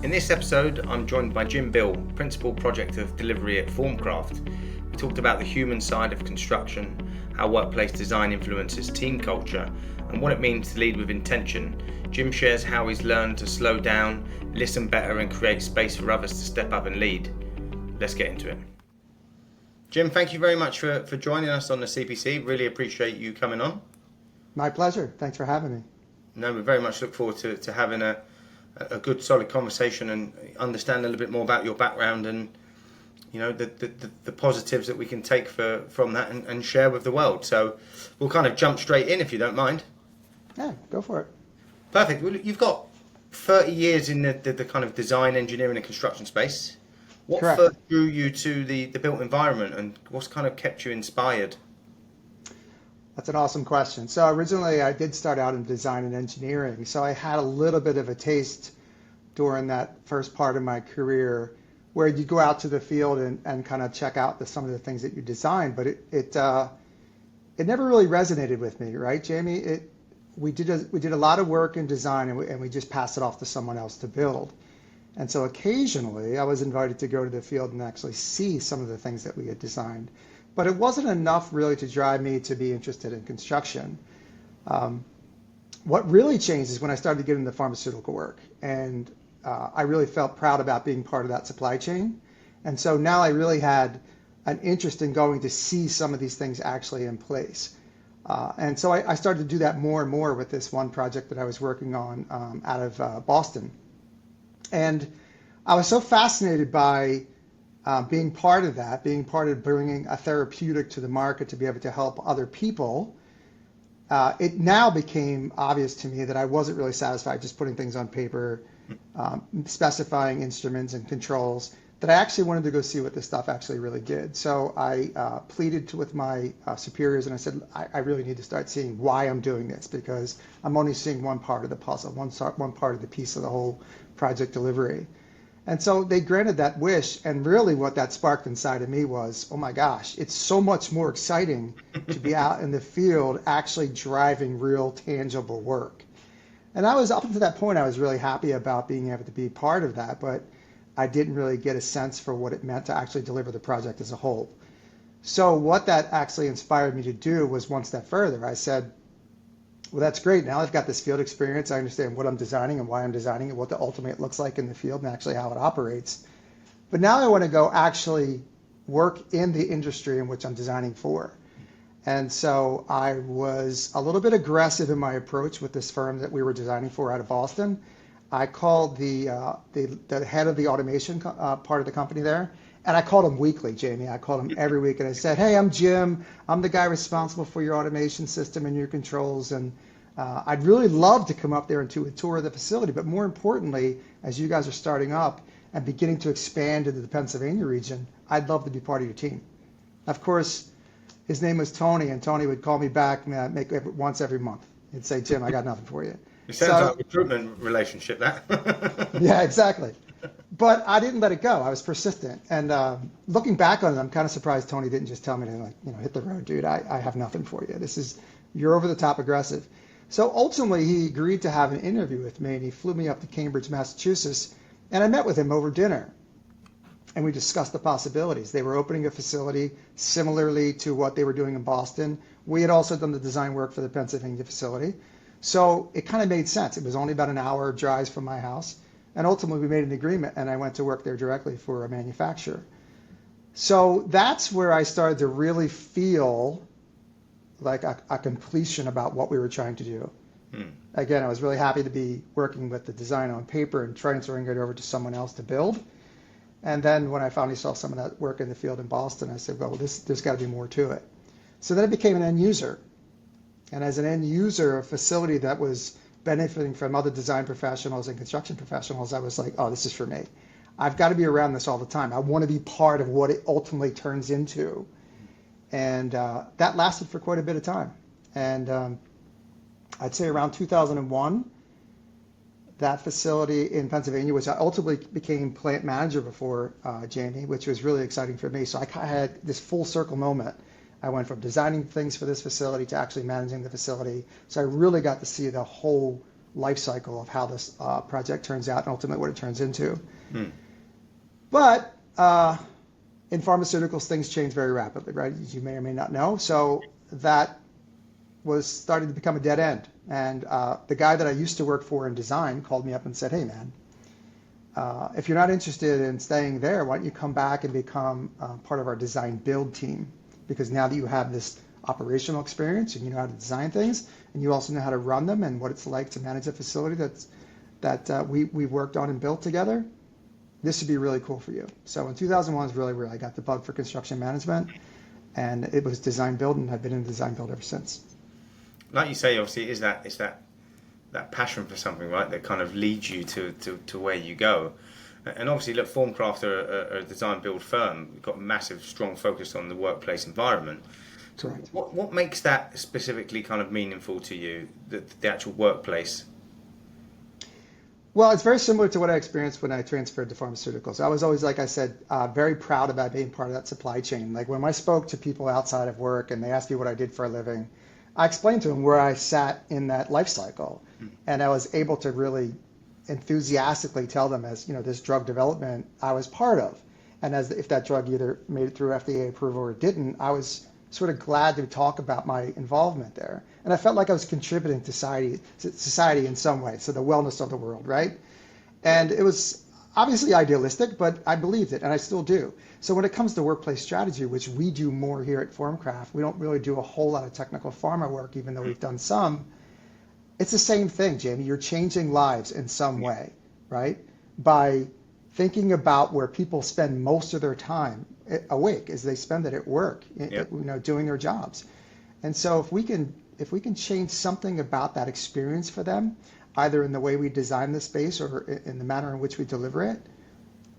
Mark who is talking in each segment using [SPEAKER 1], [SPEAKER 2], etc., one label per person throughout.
[SPEAKER 1] In this episode, I'm joined by Jim Beale, Principal Project of Delivery at Formcraft. We talked about the human side of construction, how workplace design influences team culture, and what it means to lead with intention. Jim shares how he's learned to slow down, listen better, and create space for others to step up and lead. Let's get into it. Jim, thank you very much for joining us on the CPC. Really appreciate you coming on.
[SPEAKER 2] My pleasure. Thanks for having me.
[SPEAKER 1] No, we very much look forward to having a good solid conversation and understand a little bit more about your background and the positives that we can take from that and share with the world. So we'll kind of jump straight in if you don't mind.
[SPEAKER 2] Yeah, go for it.
[SPEAKER 1] Perfect. Well, you've got 30 years in the kind of design, engineering and construction space. What
[SPEAKER 2] Correct.
[SPEAKER 1] first drew you to the built environment and what's kind of kept you inspired?
[SPEAKER 2] That's an awesome question. So originally I did start out in design and engineering. So I had a little bit of a taste during that first part of my career where you go out to the field and kind of check out some of the things that you design. But it never really resonated with me, right, Jamie? We did a lot of work in design and we just passed it off to someone else to build. And so occasionally I was invited to go to the field and actually see some of the things that we had designed. But it wasn't enough really to drive me to be interested in construction. What really changed is when I started to get into pharmaceutical work. And I really felt proud about being part of that supply chain. And so now I really had an interest in going to see some of these things actually in place. And so I started to do that more and more with this one project that I was working on out of Boston. And I was so fascinated by being part of that, being part of bringing a therapeutic to the market to be able to help other people. It now became obvious to me that I wasn't really satisfied just putting things on paper, specifying instruments and controls, that I actually wanted to go see what this stuff actually really did. So I pleaded with my superiors and I said, I really need to start seeing why I'm doing this, because I'm only seeing one part of the puzzle, one part of the piece of the whole project delivery. And so they granted that wish, and really what that sparked inside of me was, oh my gosh, it's so much more exciting to be out in the field actually driving real tangible work. And I was, up to that point, I was really happy about being able to be part of that, but I didn't really get a sense for what it meant to actually deliver the project as a whole. So what that actually inspired me to do was one step further. I said, well, that's great. Now I've got this field experience. I understand what I'm designing and why I'm designing it, what the ultimate looks like in the field and actually how it operates. But now I want to go actually work in the industry in which I'm designing for. And so I was a little bit aggressive in my approach with this firm that we were designing for out of Boston. I called the head of the automation part of the company there. And I called him weekly, Jamie. I called him every week and I said, hey, I'm Jim. I'm the guy responsible for your automation system and your controls. And I'd really love to come up there and do a tour of the facility. But more importantly, as you guys are starting up and beginning to expand into the Pennsylvania region, I'd love to be part of your team. Of course, his name was Tony, and Tony would call me back once every month. He'd say, Jim, I got nothing for you.
[SPEAKER 1] It sounds like a recruitment relationship, that.
[SPEAKER 2] Yeah, exactly. But I didn't let it go. I was persistent. And looking back on it, I'm kind of surprised Tony didn't just tell me to hit the road, dude. I have nothing for you. You're over the top aggressive. So ultimately, he agreed to have an interview with me, and he flew me up to Cambridge, Massachusetts, and I met with him over dinner. And we discussed the possibilities. They were opening a facility similarly to what they were doing in Boston. We had also done the design work for the Pennsylvania facility. So it kind of made sense. It was only about an hour drive from my house. And ultimately, we made an agreement, and I went to work there directly for a manufacturer. So that's where I started to really feel like a completion about what we were trying to do. Again, I was really happy to be working with the design on paper and transferring it over to someone else to build. And then when I finally saw some of that work in the field in Boston, I said, well, there's got to be more to it. So then I became an end user. And as an end user, a facility that was benefiting from other design professionals and construction professionals, I was like, oh, this is for me. I've got to be around this all the time. I want to be part of what it ultimately turns into. And that lasted for quite a bit of time. And I'd say around 2001, that facility in Pennsylvania, which I ultimately became plant manager before, Jamie, which was really exciting for me. So I had this full circle moment. I went from designing things for this facility to actually managing the facility. So I really got to see the whole life cycle of how this project turns out and ultimately what it turns into.
[SPEAKER 1] Hmm.
[SPEAKER 2] But in pharmaceuticals, things change very rapidly, right? As you may or may not know. So that was starting to become a dead end. And the guy that I used to work for in design called me up and said, hey, man, if you're not interested in staying there, why don't you come back and become part of our design build team? Because now that you have this operational experience and you know how to design things, and you also know how to run them and what it's like to manage a facility that we've worked on and built together, this would be really cool for you. So in 2001 is really where I got the bug for construction management, and it was design build, and I've been in design build ever since.
[SPEAKER 1] Like you say, obviously, it's that passion for something, right, that kind of leads you to where you go. And obviously, look, Formcraft are a design build firm. We've got a massive, strong focus on the workplace environment.
[SPEAKER 2] Correct.
[SPEAKER 1] What makes that specifically kind of meaningful to you, the actual workplace?
[SPEAKER 2] Well, it's very similar to what I experienced when I transferred to pharmaceuticals. I was always, like I said, very proud about being part of that supply chain. Like when I spoke to people outside of work and they asked me what I did for a living, I explained to them where I sat in that life cycle. And I was able to really enthusiastically tell them, as you know, this drug development I was part of. And as if that drug either made it through FDA approval or it didn't, I was sort of glad to talk about my involvement there. And I felt like I was contributing to society in some way, so the wellness of the world, right? And it was obviously idealistic, but I believed it, and I still do. So when it comes to workplace strategy, which we do more here at Formcraft, we don't really do a whole lot of technical pharma work, even though we've done some. It's the same thing, Jamie. You're changing lives in some way, right? By thinking about where people spend most of their time awake, as they spend it at work,
[SPEAKER 1] Yep.
[SPEAKER 2] you know, doing their jobs. And so if we can change something about that experience for them, either in the way we design the space or in the manner in which we deliver it,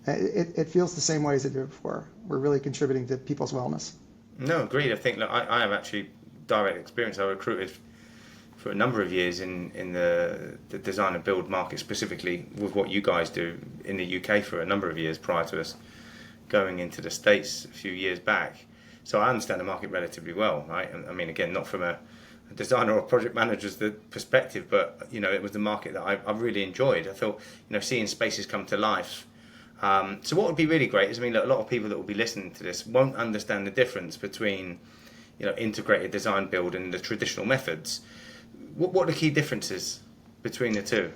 [SPEAKER 2] it feels the same way as it did before. We're really contributing to people's wellness.
[SPEAKER 1] No, agreed. I think that I have actually direct experience. I recruited for a number of years in the design and build market, specifically with what you guys do in the UK for a number of years prior to us going into the States a few years back. So I understand the market relatively well, right? I mean, again, not from a designer or project manager's perspective, but you know, it was the market that I really enjoyed. I thought, you know, seeing spaces come to life. So what would be really great is, I mean, look, a lot of people that will be listening to this won't understand the difference between, you know, integrated design build and the traditional methods. What are the key differences between the two?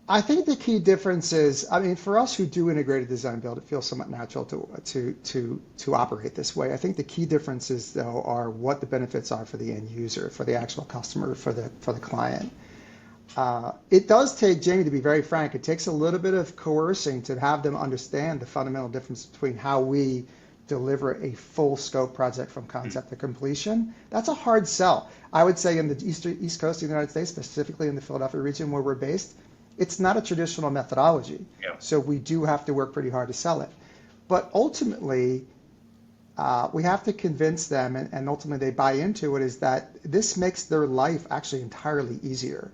[SPEAKER 2] I think the key difference is, I mean, for us who do integrated design build, it feels somewhat natural to operate this way. I think the key differences, though, are what the benefits are for the end user, for the actual customer, for the client. It does take, Jamie, to be very frank, it takes a little bit of coercing to have them understand the fundamental difference between how we deliver a full scope project from concept to completion. That's a hard sell. I would say in the East Coast of the United States, specifically in the Philadelphia region where we're based, it's not a traditional methodology.
[SPEAKER 1] Yeah.
[SPEAKER 2] So we do have to work pretty hard to sell it. But ultimately, we have to convince them, and ultimately they buy into it, is that this makes their life actually entirely easier.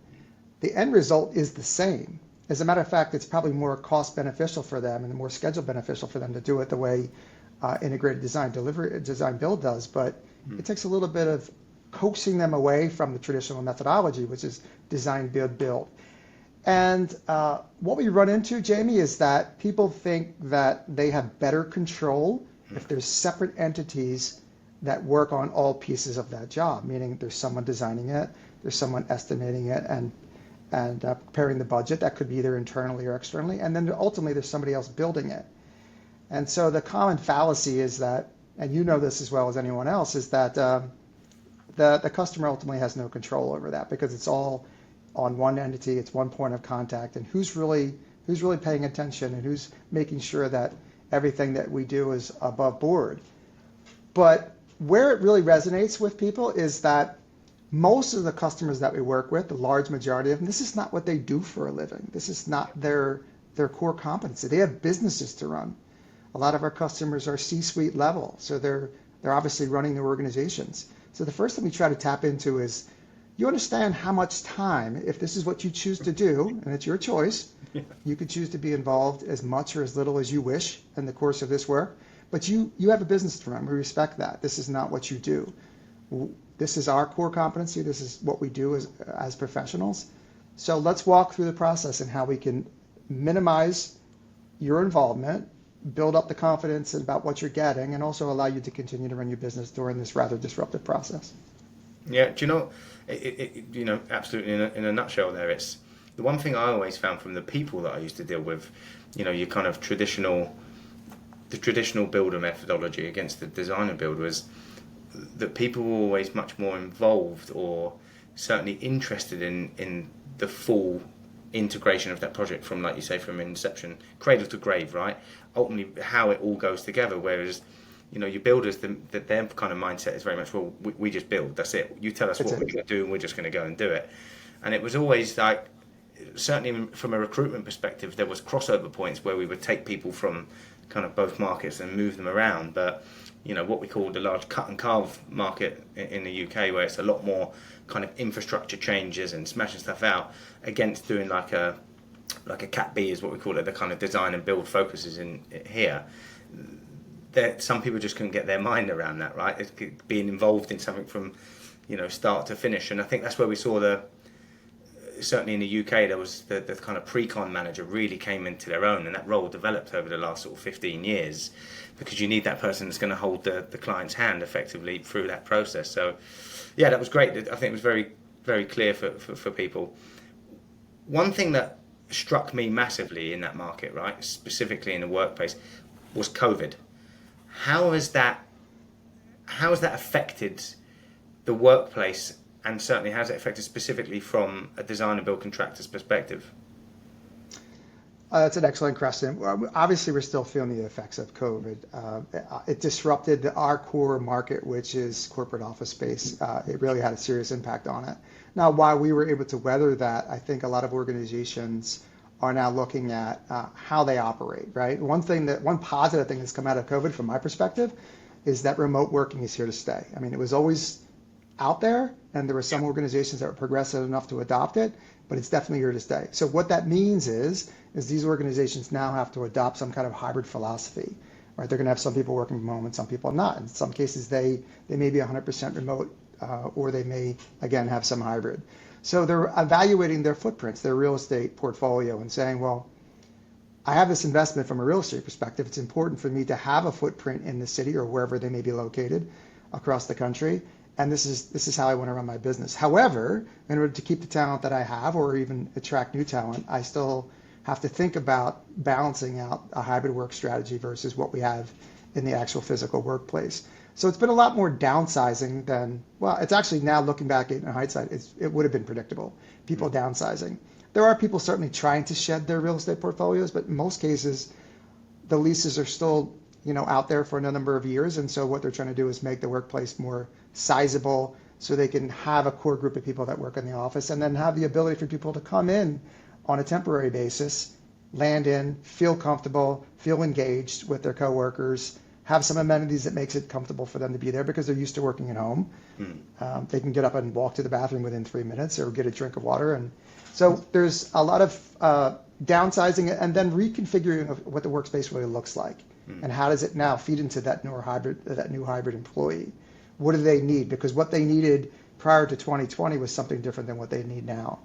[SPEAKER 2] The end result is the same. As a matter of fact, it's probably more cost beneficial for them and more schedule beneficial for them to do it the way integrated design build does. But it takes a little bit of coaxing them away from the traditional methodology, which is design, build. And what we run into, Jamie, is that people think that they have better control if there's separate entities that work on all pieces of that job, meaning there's someone designing it, there's someone estimating it and preparing the budget. That could be either internally or externally. And then ultimately there's somebody else building it. And so the common fallacy is that, and you know this as well as anyone else, is that the customer ultimately has no control over that because it's all on one entity, it's one point of contact, and who's really paying attention and who's making sure that everything that we do is above board. But where it really resonates with people is that most of the customers that we work with, the large majority of them, this is not what they do for a living. This is not their core competency. They have businesses to run. A lot of our customers are C-suite level, so they're obviously running their organizations. So the first thing we try to tap into is, you understand how much time, if this is what you choose to do, and it's your choice, you could choose to be involved as much or as little as you wish in the course of this work, but you have a business to run. We respect that. This is not what you do. This is our core competency. This is what we do as professionals. So let's walk through the process and how we can minimize your involvement, build up the confidence about what you're getting, and also allow you to continue to run your business during this rather disruptive process.
[SPEAKER 1] Yeah, do you know, absolutely in a nutshell there, it's the one thing I always found from the people that I used to deal with, your kind of the traditional builder methodology against the designer build was that people were always much more involved or certainly interested in the full integration of that project from, like you say, from inception, cradle to grave, right? Ultimately, how it all goes together. Whereas, your builders, their kind of mindset is very much, well, we just build. That's it. You tell us what we're going to do, and we're just going to go and do it. And it was always like, certainly from a recruitment perspective, there was crossover points where we would take people from kind of both markets and move them around. But what we call the large cut and carve market in the UK, where it's a lot more kind of infrastructure changes and smashing stuff out, against doing like a Cat B is what we call it, the kind of design and build focuses in here. Some people just couldn't get their mind around that, right? It's being involved in something from start to finish. And I think that's where we saw certainly in the UK, there was the kind of pre-con manager really came into their own, and that role developed over the last sort of 15 years, because you need that person that's going to hold the client's hand effectively through that process. So yeah, that was great. I think it was very, very clear for people. One thing that struck me massively in that market, right, specifically in the workplace, was COVID. How has that affected the workplace, and certainly has it affected specifically from a design and build contractor's perspective?
[SPEAKER 2] That's an excellent question. Obviously, we're still feeling the effects of COVID. It disrupted our core market, which is corporate office space. It really had a serious impact on it. Now, while we were able to weather that, I think a lot of organizations are now looking at how they operate, right? One positive thing that's come out of COVID from my perspective is that remote working is here to stay. I mean, it was always out there, and there were some organizations that were progressive enough to adopt it, but it's definitely here to stay. So what that means is these organizations now have to adopt some kind of hybrid philosophy, right? They're going to have some people working from home and some people not. In some cases, they may be 100% remote, or they may, again, have some hybrid. So they're evaluating their footprints, their real estate portfolio, and saying, well, I have this investment from a real estate perspective. It's important for me to have a footprint in the city or wherever they may be located across the country. And this is how I want to run my business. However, in order to keep the talent that I have or even attract new talent, I still have to think about balancing out a hybrid work strategy versus what we have in the actual physical workplace. So it's been a lot more downsizing than, well, it's actually now looking back in hindsight, it would have been predictable, people downsizing. There are people certainly trying to shed their real estate portfolios, but in most cases, the leases are still out there for a number of years. And so what they're trying to do is make the workplace more sizable so they can have a core group of people that work in the office, and then have the ability for people to come in on a temporary basis, land in, feel comfortable, feel engaged with their coworkers, have some amenities that makes it comfortable for them to be there because they're used to working at home. They can get up and walk to the bathroom within 3 minutes or get a drink of water. And so there's a lot of downsizing and then reconfiguring of what the workspace really looks like. And how does it now feed into that new hybrid employee? What do they need? Because what they needed prior to 2020 was something different than what they need now.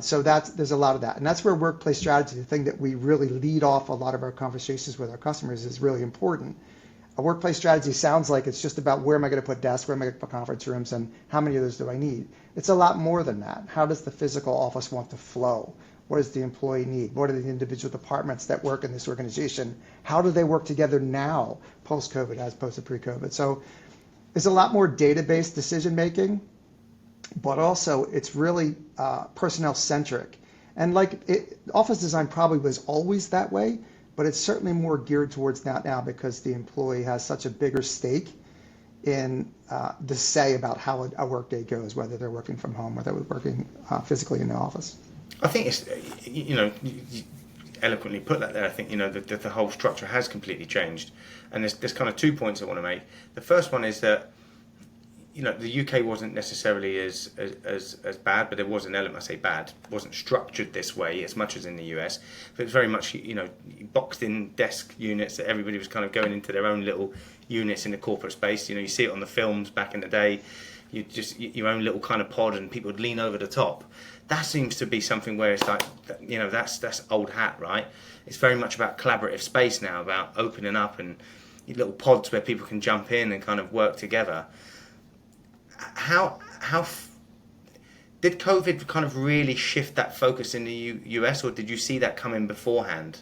[SPEAKER 2] So there's a lot of that. And that's where workplace strategy, the thing that we really lead off a lot of our conversations with our customers, is really important. A workplace strategy sounds like it's just about where am I going to put desks, where am I going to put conference rooms, and how many of those do I need? It's a lot more than that. How does the physical office want to flow? What does the employee need? What are the individual departments that work in this organization? How do they work together now, post-COVID as opposed to pre-COVID? So there's a lot more data-based decision-making, but also it's really personnel-centric. And office design probably was always that way, but it's certainly more geared towards that now because the employee has such a bigger stake in the say about how a workday goes, whether they're working from home or they're working physically in the office.
[SPEAKER 1] I think it's, you eloquently put that there. I think, the whole structure has completely changed. And there's kind of 2 points I want to make. The first one is that, the UK wasn't necessarily as bad, but there was an element, I say bad, wasn't structured this way as much as in the US. But it was very much, boxed in desk units that everybody was kind of going into their own little units in the corporate space. You see it on the films back in the day. Your own little kind of pod, and people would lean over the top. that seems to be something where it's like, that's old hat, right? It's very much about collaborative space now, about opening up and little pods where people can jump in and kind of work together. How did COVID kind of really shift that focus in the US, or did you see that coming beforehand?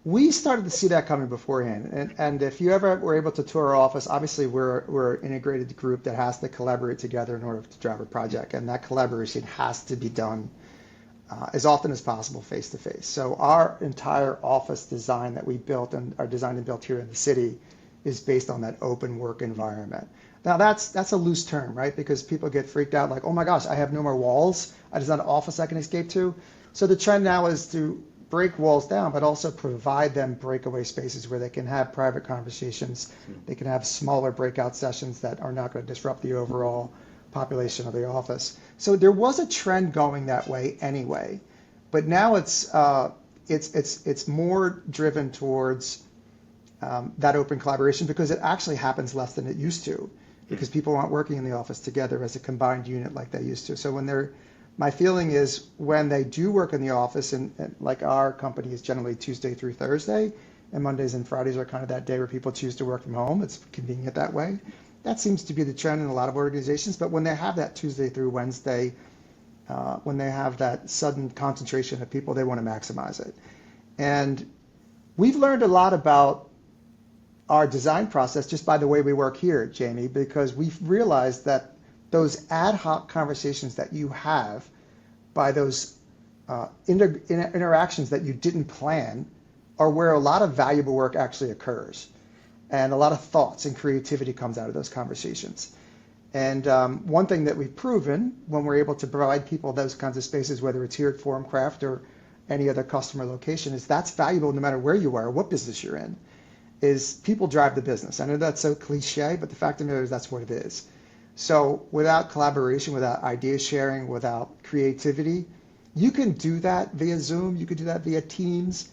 [SPEAKER 2] We started to see that coming beforehand. And if you ever were able to tour our office, obviously we're an integrated group that has to collaborate together in order to drive a project. And that collaboration has to be done as often as possible face to face. So our entire office design that we built and are designed and built here in the city is based on that open work environment. Now that's a loose term, right? Because people get freaked out like, oh my gosh, I have no more walls. I just have an office I can escape to. So the trend now is to break walls down, but also provide them breakaway spaces where they can have private conversations. They can have smaller breakout sessions that are not going to disrupt the overall population of the office. So there was a trend going that way anyway, but now it's more driven towards that open collaboration because it actually happens less than it used to, because people aren't working in the office together as a combined unit like they used to. So my feeling is when they do work in the office, and like our company is generally Tuesday through Thursday, and Mondays and Fridays are kind of that day where people choose to work from home. It's convenient that way. That seems to be the trend in a lot of organizations. But when they have that Tuesday through Wednesday, when they have that sudden concentration of people, they want to maximize it. And we've learned a lot about our design process just by the way we work here, Jamie, because we've realized that those ad hoc conversations that you have by those interactions that you didn't plan are where a lot of valuable work actually occurs. And a lot of thoughts and creativity comes out of those conversations. And one thing that we've proven when we're able to provide people those kinds of spaces, whether it's here at Formcraft or any other customer location, is that's valuable no matter where you are or what business you're in, is people drive the business. I know that's so cliche, but the fact of the matter is that's what it is. So without collaboration, without idea sharing, without creativity, you can do that via Zoom, you can do that via Teams,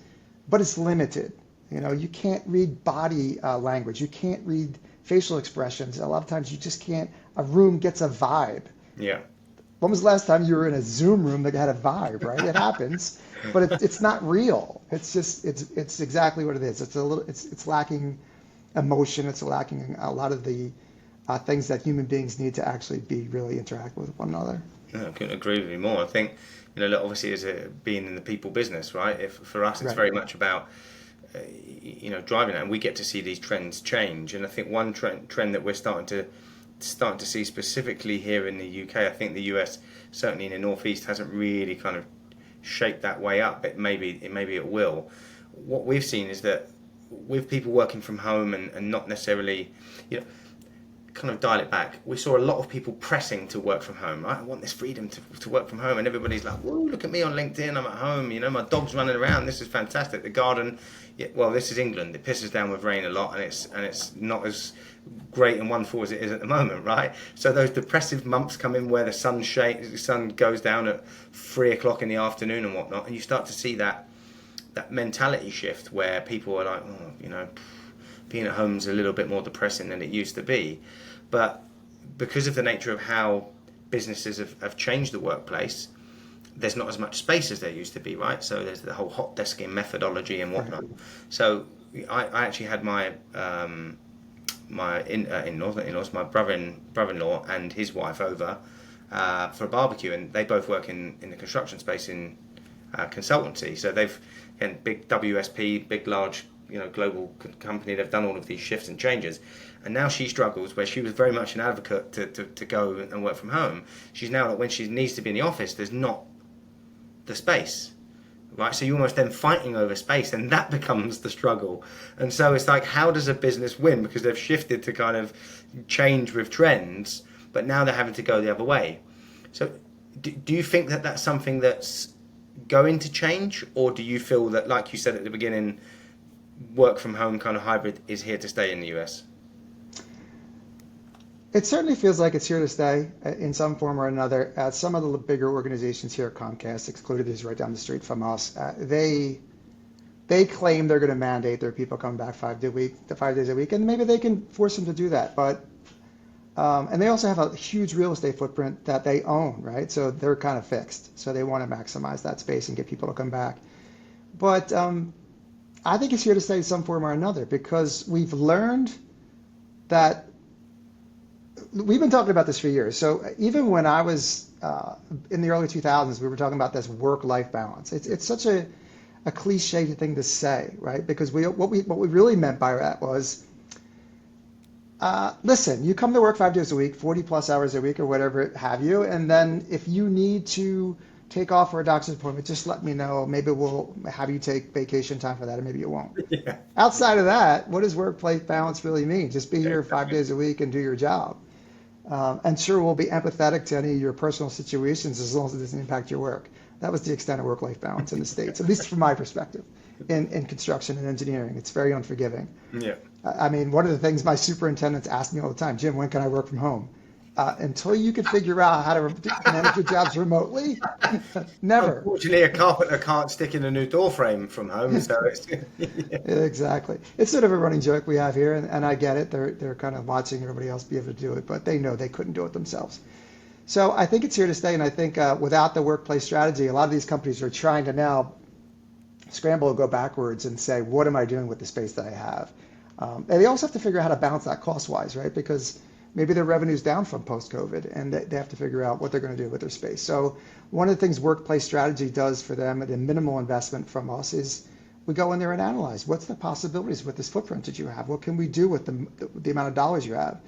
[SPEAKER 2] but it's limited. You can't read body language, you can't read facial expressions. A lot of times you just can't. A room gets a vibe.
[SPEAKER 1] Yeah.
[SPEAKER 2] When was the last time you were in a Zoom room that had a vibe, right? It happens, but it's not real. It's exactly what it is. It's lacking emotion. It's lacking a lot of the things that human beings need to actually be really interact with one another.
[SPEAKER 1] No, I couldn't agree with you more. I think, look, obviously as being in the people business, right? For us, it's
[SPEAKER 2] Right.
[SPEAKER 1] very much about, driving it, and we get to see these trends change. And I think one trend that we're starting to see specifically here in the UK, I think the US, certainly in the Northeast, hasn't really kind of shaped that way up. But maybe it will. What we've seen is that with people working from home and not necessarily, kind of dial it back, we saw a lot of people pressing to work from home, right? I want this freedom to work from home, and everybody's like, whoa, look at me on LinkedIn, I'm at home, my dog's running around, this is fantastic, the garden, well, this is England, it pisses down with rain a lot, and it's not as great and wonderful as it is at the moment, right? So those depressive months come in where the sun goes down at 3 o'clock in the afternoon and whatnot, and you start to see that mentality shift where people are like, being at home is a little bit more depressing than it used to be. But because of the nature of how businesses have changed the workplace, there's not as much space as there used to be, right? So there's the whole hot desking methodology and whatnot. Right. So I actually had my in-laws, my brother-in-law and his wife over for a barbecue, and they both work in the construction space in consultancy. So they've, again, big WSP, big large global company. They've done all of these shifts and changes, and now she struggles where she was very much an advocate to go and work from home. She's now, like, when she needs to be in the office, there's not the space, right? So you're almost then fighting over space, and that becomes the struggle. And so it's like, how does a business win? Because they've shifted to kind of change with trends, but now they're having to go the other way. So do you think that that's something that's going to change, or do you feel that, like you said at the beginning, work from home kind of hybrid is here to stay in the US?
[SPEAKER 2] It certainly feels like it's here to stay in some form or another. Some of the bigger organizations here, Comcast excluded, is right down the street from us. They claim they're going to mandate their people come back 5 days a week, and maybe they can force them to do that. But And they also have a huge real estate footprint that they own, right? So they're kind of fixed. So they want to maximize that space and get people to come back. But I think it's here to stay in some form or another because we've learned that we've been talking about this for years. So even when I was in the early 2000s, we were talking about this work-life balance. It's such a cliche thing to say, right? Because what we really meant by that was, listen, you come to work 5 days a week, 40 plus hours a week or whatever have you, and then if you need to take off for a doctor's appointment, just let me know. Maybe we'll have you take vacation time for that, or maybe you won't.
[SPEAKER 1] Yeah.
[SPEAKER 2] Outside of that, what does work-life balance really mean? Just be here 5 days a week and do your job. And sure, we'll be empathetic to any of your personal situations as long as it doesn't impact your work. That was the extent of work-life balance in the States, at least from my perspective, in construction and engineering. It's very unforgiving.
[SPEAKER 1] Yeah.
[SPEAKER 2] I mean, one of the things my superintendents ask me all the time, Jim, when can I work from home? Until you can figure out how to manage your jobs remotely, never.
[SPEAKER 1] Unfortunately, a carpenter can't stick in a new door frame from home, so it's yeah.
[SPEAKER 2] Exactly. It's sort of a running joke we have here, and I get it. They're kind of watching everybody else be able to do it, but they know they couldn't do it themselves. So I think it's here to stay, and I think without the workplace strategy, a lot of these companies are trying to now scramble and go backwards and say, what am I doing with the space that I have? And they also have to figure out how to balance that cost-wise, right? Because maybe their revenue's down from post-COVID, and they have to figure out what they're going to do with their space. So one of the things workplace strategy does for them at a minimal investment from us is we go in there and analyze what's the possibilities with this footprint that you have. What can we do with the amount of dollars you have?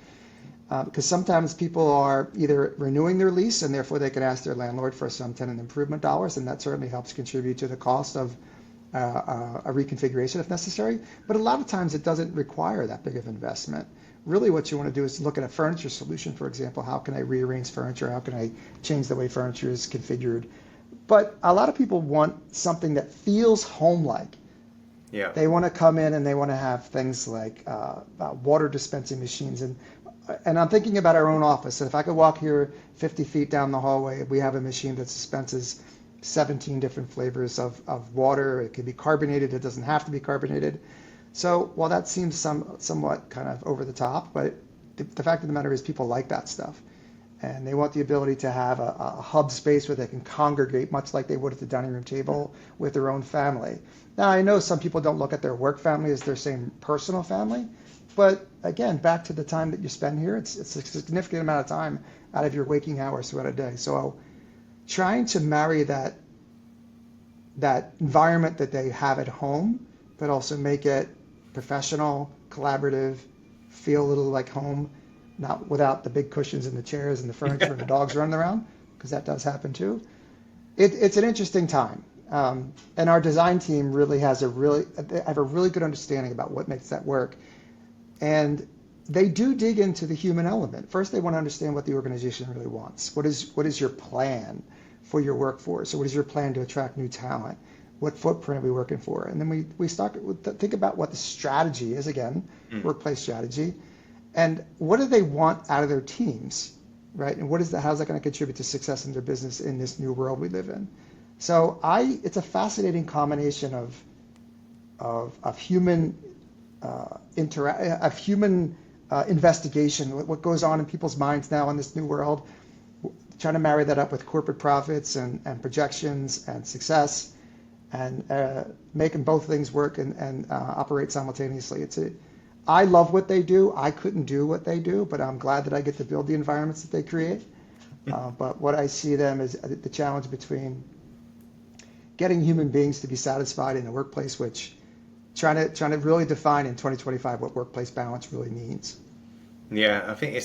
[SPEAKER 2] Because sometimes people are either renewing their lease and therefore they can ask their landlord for some tenant improvement dollars, and that certainly helps contribute to the cost of a reconfiguration if necessary. But a lot of times it doesn't require that big of investment. Really what you want to do is look at a furniture solution, for example. How can I rearrange furniture? How can I change the way furniture is configured? But a lot of people want something that feels home-like.
[SPEAKER 1] Yeah.
[SPEAKER 2] They want to come in and they want to have things like water dispensing machines. And I'm thinking about our own office. And if I could walk here 50 feet down the hallway, we have a machine that dispenses 17 different flavors of water. It can be carbonated. It doesn't have to be carbonated. So while that seems somewhat kind of over the top, but the fact of the matter is people like that stuff. And they want the ability to have a hub space where they can congregate much like they would at the dining room table with their own family. Now, I know some people don't look at their work family as their same personal family, but again, back to the time that you spend here, it's a significant amount of time out of your waking hours throughout a day. So trying to marry that environment that they have at home, but also make it professional, collaborative, feel a little like home, not without the big cushions and the chairs and the furniture and the dogs running around, because that does happen too. It's an interesting time. And our design team really have a really good understanding about what makes that work. And they do dig into the human element. First, they want to understand what the organization really wants. What is your plan for your workforce? So what is your plan to attract new talent? What footprint are we working for? And then we start to think about what the strategy is, again, workplace strategy, and what do they want out of their teams, right? And how's that going to contribute to success in their business in this new world we live in? So it's a fascinating combination of human investigation, what goes on in people's minds now in this new world, trying to marry that up with corporate profits and projections and success, and making both things work and operate simultaneously. I love what they do. I couldn't do what they do, but I'm glad that I get to build the environments that they create. But what I see them is the challenge between getting human beings to be satisfied in a workplace, which trying to really define in 2025 what workplace balance really means.
[SPEAKER 1] Yeah, I think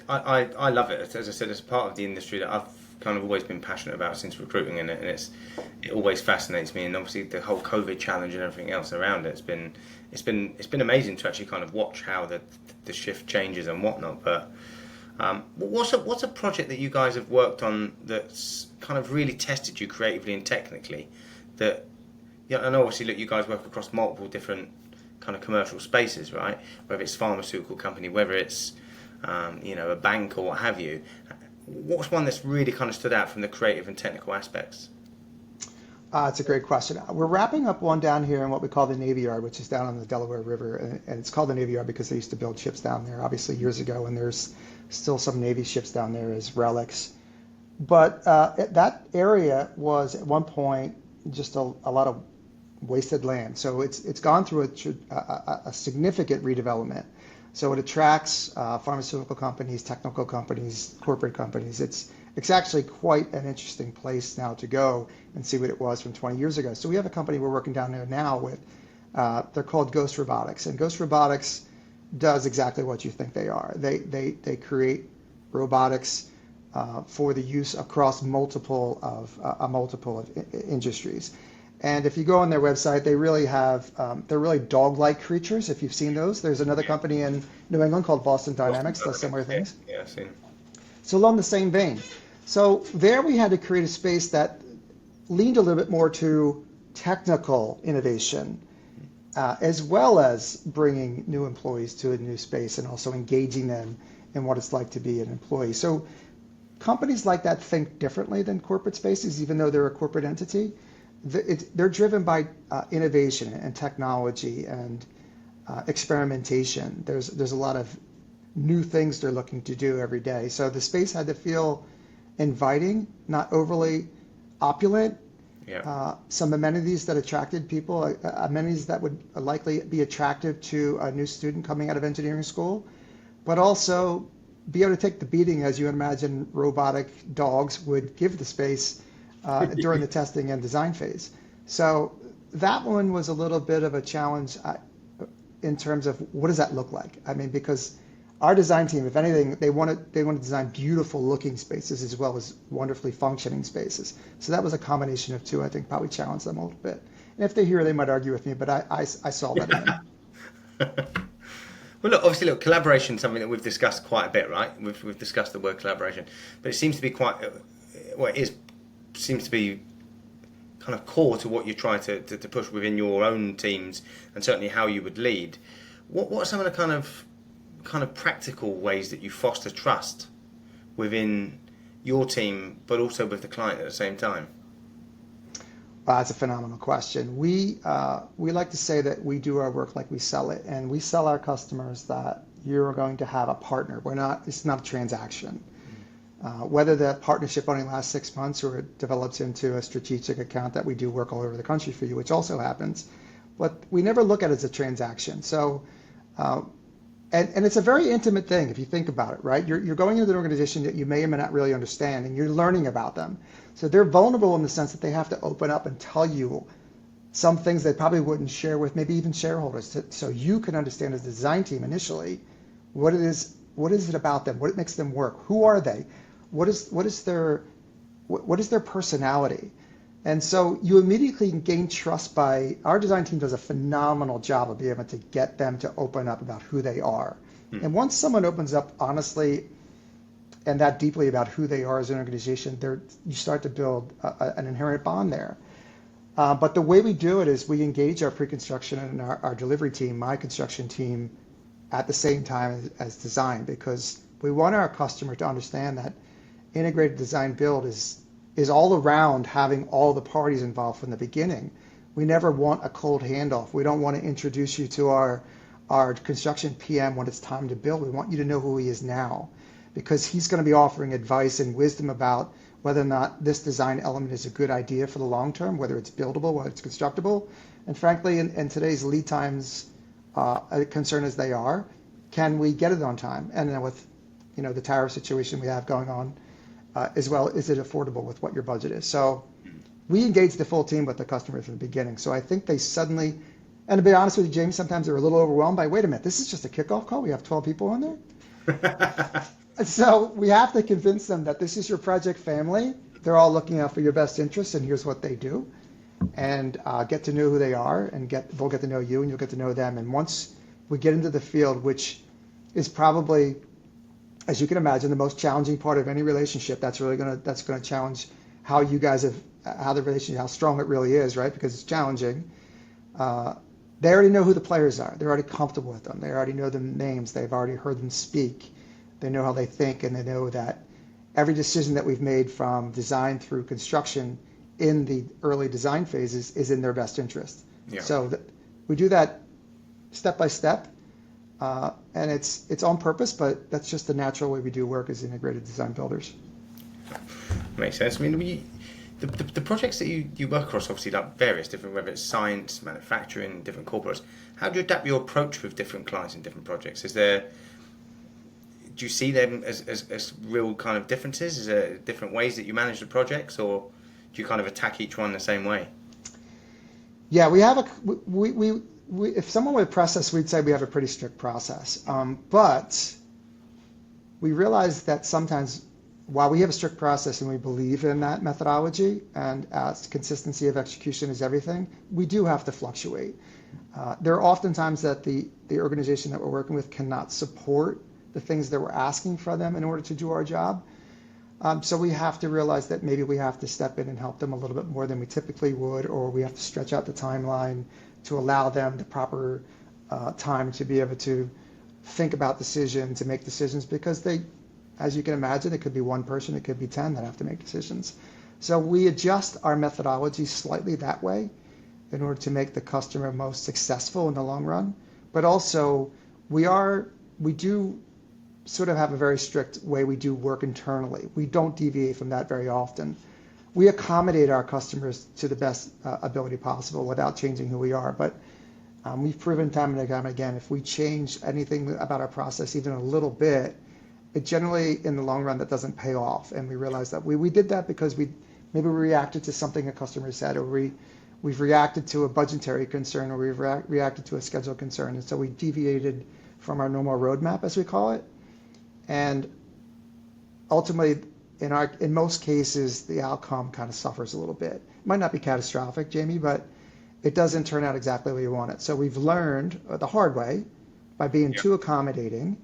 [SPEAKER 1] I love it. As I said, it's part of the industry that I've kind of always been passionate about since recruiting in it, and it always fascinates me. And obviously the whole COVID challenge and everything else around it's been amazing to actually kind of watch how the shift changes and whatnot. But what's a project that you guys have worked on that's kind of really tested you creatively and technically? That, yeah, and obviously look, you guys work across multiple different kind of commercial spaces, right? Whether it's pharmaceutical company, whether it's a bank or what have you. What's one that's really kind of stood out from the creative and technical aspects?
[SPEAKER 2] It's a great question. We're wrapping up one down here in what we call the Navy Yard, which is down on the Delaware River. And it's called the Navy Yard because they used to build ships down there, obviously, years ago. And there's still some Navy ships down there as relics. But that area was at one point just a lot of wasted land. So it's gone through a significant redevelopment. So it attracts pharmaceutical companies, technical companies, corporate companies. It's actually quite an interesting place now to go and see what it was from 20 years ago. So we have a company we're working down there now with, they're called Ghost Robotics. And Ghost Robotics does exactly what you think they are. They create robotics for the use across multiple of industries. And if you go on their website, they really have, they're really dog-like creatures, if you've seen those. There's another company in New England called Boston Dynamics, does similar things.
[SPEAKER 1] Yeah, I've seen.
[SPEAKER 2] So along the same vein. So there we had to create a space that leaned a little bit more to technical innovation, as well as bringing new employees to a new space and also engaging them in what it's like to be an employee. So companies like that think differently than corporate spaces, even though they're a corporate entity. They're driven by innovation and technology and experimentation. There's a lot of new things they're looking to do every day. So the space had to feel inviting, not overly opulent.
[SPEAKER 1] Yeah.
[SPEAKER 2] Some amenities that attracted people, amenities that would likely be attractive to a new student coming out of engineering school, but also be able to take the beating as you imagine robotic dogs would give the space during the testing and design phase. So that one was a little bit of a challenge in terms of what does that look like? I mean, because our design team, if anything, they want to design beautiful looking spaces as well as wonderfully functioning spaces. So that was a combination of two, I think probably challenged them a little bit. And if they're here, they might argue with me, but I saw that in them.
[SPEAKER 1] Well, look, collaboration is something that we've discussed quite a bit, right? We've discussed the word collaboration, but it seems to be quite, well, seems to be kind of core to what you're trying to push within your own teams, and certainly how you would lead. What are some of the kind of practical ways that you foster trust within your team, but also with the client at the same time?
[SPEAKER 2] Well, that's a phenomenal question. We like to say that we do our work like we sell it, and we sell our customers that you're going to have a partner. It's not a transaction. Whether that partnership only lasts 6 months or it develops into a strategic account that we do work all over the country for you, which also happens, but we never look at it as a transaction. So, and it's a very intimate thing if you think about it, right? You're going into an organization that you may or may not really understand, and you're learning about them. So they're vulnerable in the sense that they have to open up and tell you some things they probably wouldn't share with maybe even shareholders, so you can understand as a design team initially what is it about them, what makes them work, who are they, what is their personality. And so you immediately gain trust by, our design team does a phenomenal job of being able to get them to open up about who they are. And once someone opens up honestly and that deeply about who they are as an organization, you start to build an inherent bond there. But the way we do it is we engage our pre-construction and our delivery team, my construction team, at the same time as design, because we want our customer to understand that integrated design build is all around having all the parties involved from the beginning. We never want a cold handoff. We don't want to introduce you to our construction PM when it's time to build. We want you to know who he is now, because he's going to be offering advice and wisdom about whether or not this design element is a good idea for the long term, whether it's buildable, whether it's constructible. And frankly, in today's lead times, a concern as they are, can we get it on time? And then with the tariff situation we have going on, as well, is it affordable with what your budget is? So we engage the full team with the customer from the beginning. So I think they suddenly, and to be honest with you, James, sometimes they're a little overwhelmed by, wait a minute, this is just a kickoff call? We have 12 people on there? So we have to convince them that this is your project family. They're all looking out for your best interests, and here's what they do. And get to know who they are, and they'll get to know you, and you'll get to know them. And once we get into the field, which is probably, as you can imagine, the most challenging part of any relationship, that's gonna challenge how you guys how the relationship, how strong it really is, right? Because it's challenging. They already know who the players are. They're already comfortable with them. They already know the names. They've already heard them speak. They know how they think, and they know that every decision that we've made from design through construction in the early design phases is in their best interest.
[SPEAKER 1] Yeah.
[SPEAKER 2] So we do that step by step, and it's on purpose, but that's just the natural way we do work as integrated design builders.
[SPEAKER 1] Makes sense. I mean, the projects that you work across, obviously, like various different, whether it's science, manufacturing, different corporates. How do you adapt your approach with different clients in different projects? Do you see them as real kind of differences? Is there different ways that you manage the projects, or do you kind of attack each one the same way?
[SPEAKER 2] Yeah, we have we if someone would press us, we'd say we have a pretty strict process. But we realize that sometimes, while we have a strict process and we believe in that methodology and as consistency of execution is everything, we do have to fluctuate. There are often times that the organization that we're working with cannot support the things that we're asking for them in order to do our job. So we have to realize that maybe we have to step in and help them a little bit more than we typically would, or we have to stretch out the timeline to allow them the proper time to be able to think about decisions, to make decisions, because they, as you can imagine, it could be one person, it could be 10 that have to make decisions. So we adjust our methodology slightly that way in order to make the customer most successful in the long run. But also we do sort of have a very strict way we do work internally. We don't deviate from that very often. We accommodate our customers to the best ability possible without changing who we are. But we've proven time and time again, if we change anything about our process even a little bit, it generally, in the long run, that doesn't pay off. And we realize that we did that because maybe we reacted to something a customer said, or we've reacted to a budgetary concern, or we've reacted to a schedule concern. And so we deviated from our normal roadmap, as we call it. And ultimately, in most cases, the outcome kind of suffers a little bit. It might not be catastrophic, Jamie, but it doesn't turn out exactly the way you want it. So we've learned the hard way, by being too accommodating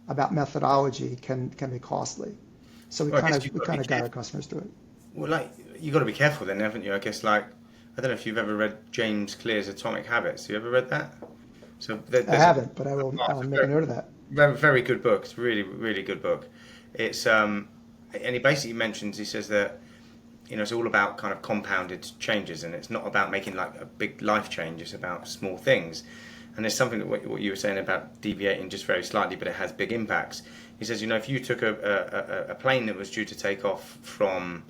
[SPEAKER 2] about methodology can be costly. So we kind of guide our customers through it.
[SPEAKER 1] Well, like, you got to be careful then, haven't you? I guess, like, I don't know if you've ever read James Clear's Atomic Habits. Have you ever read that? So
[SPEAKER 2] I haven't, but I'll make a note of that.
[SPEAKER 1] Very, very good book. It's a really, really good book. It's and he basically mentions, he says that, you know, it's all about kind of compounded changes, and it's not about making like a big life change. It's about small things. And there's something that what you were saying about deviating just very slightly, but it has big impacts. He says, you know, if you took a plane that was due to take off from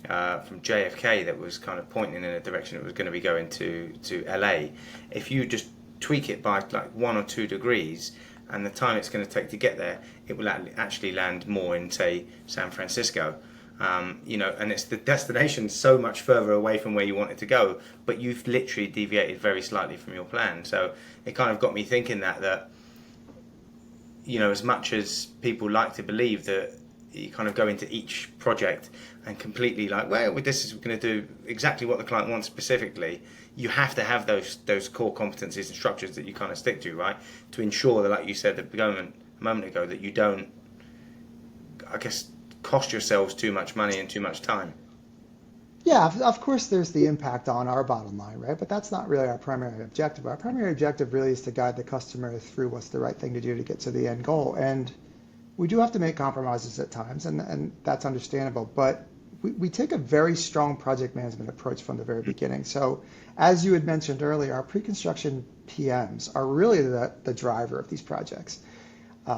[SPEAKER 1] JFK that was kind of pointing in a direction it was going to be going to LA, if you just tweak it by like 1 or 2 degrees, and the time it's going to take to get there, it will actually land more in, say, San Francisco. You know, and it's the destination so much further away from where you want it to go, but you've literally deviated very slightly from your plan. So it kind of got me thinking that you know, as much as people like to believe that you kind of go into each project and completely like, well, this is going to do exactly what the client wants specifically, you have to have those core competencies and structures that you kind of stick to, right? To ensure that, like you said a moment ago, that you don't, I guess, cost yourselves too much money and too much time.
[SPEAKER 2] Yeah, of course there's the impact on our bottom line, right? But that's not really our primary objective. Our primary objective really is to guide the customer through what's the right thing to do to get to the end goal. And we do have to make compromises at times, and that's understandable. But we take a very strong project management approach from the very beginning. So as you had mentioned earlier, our pre-construction PMs are really the driver of these projects.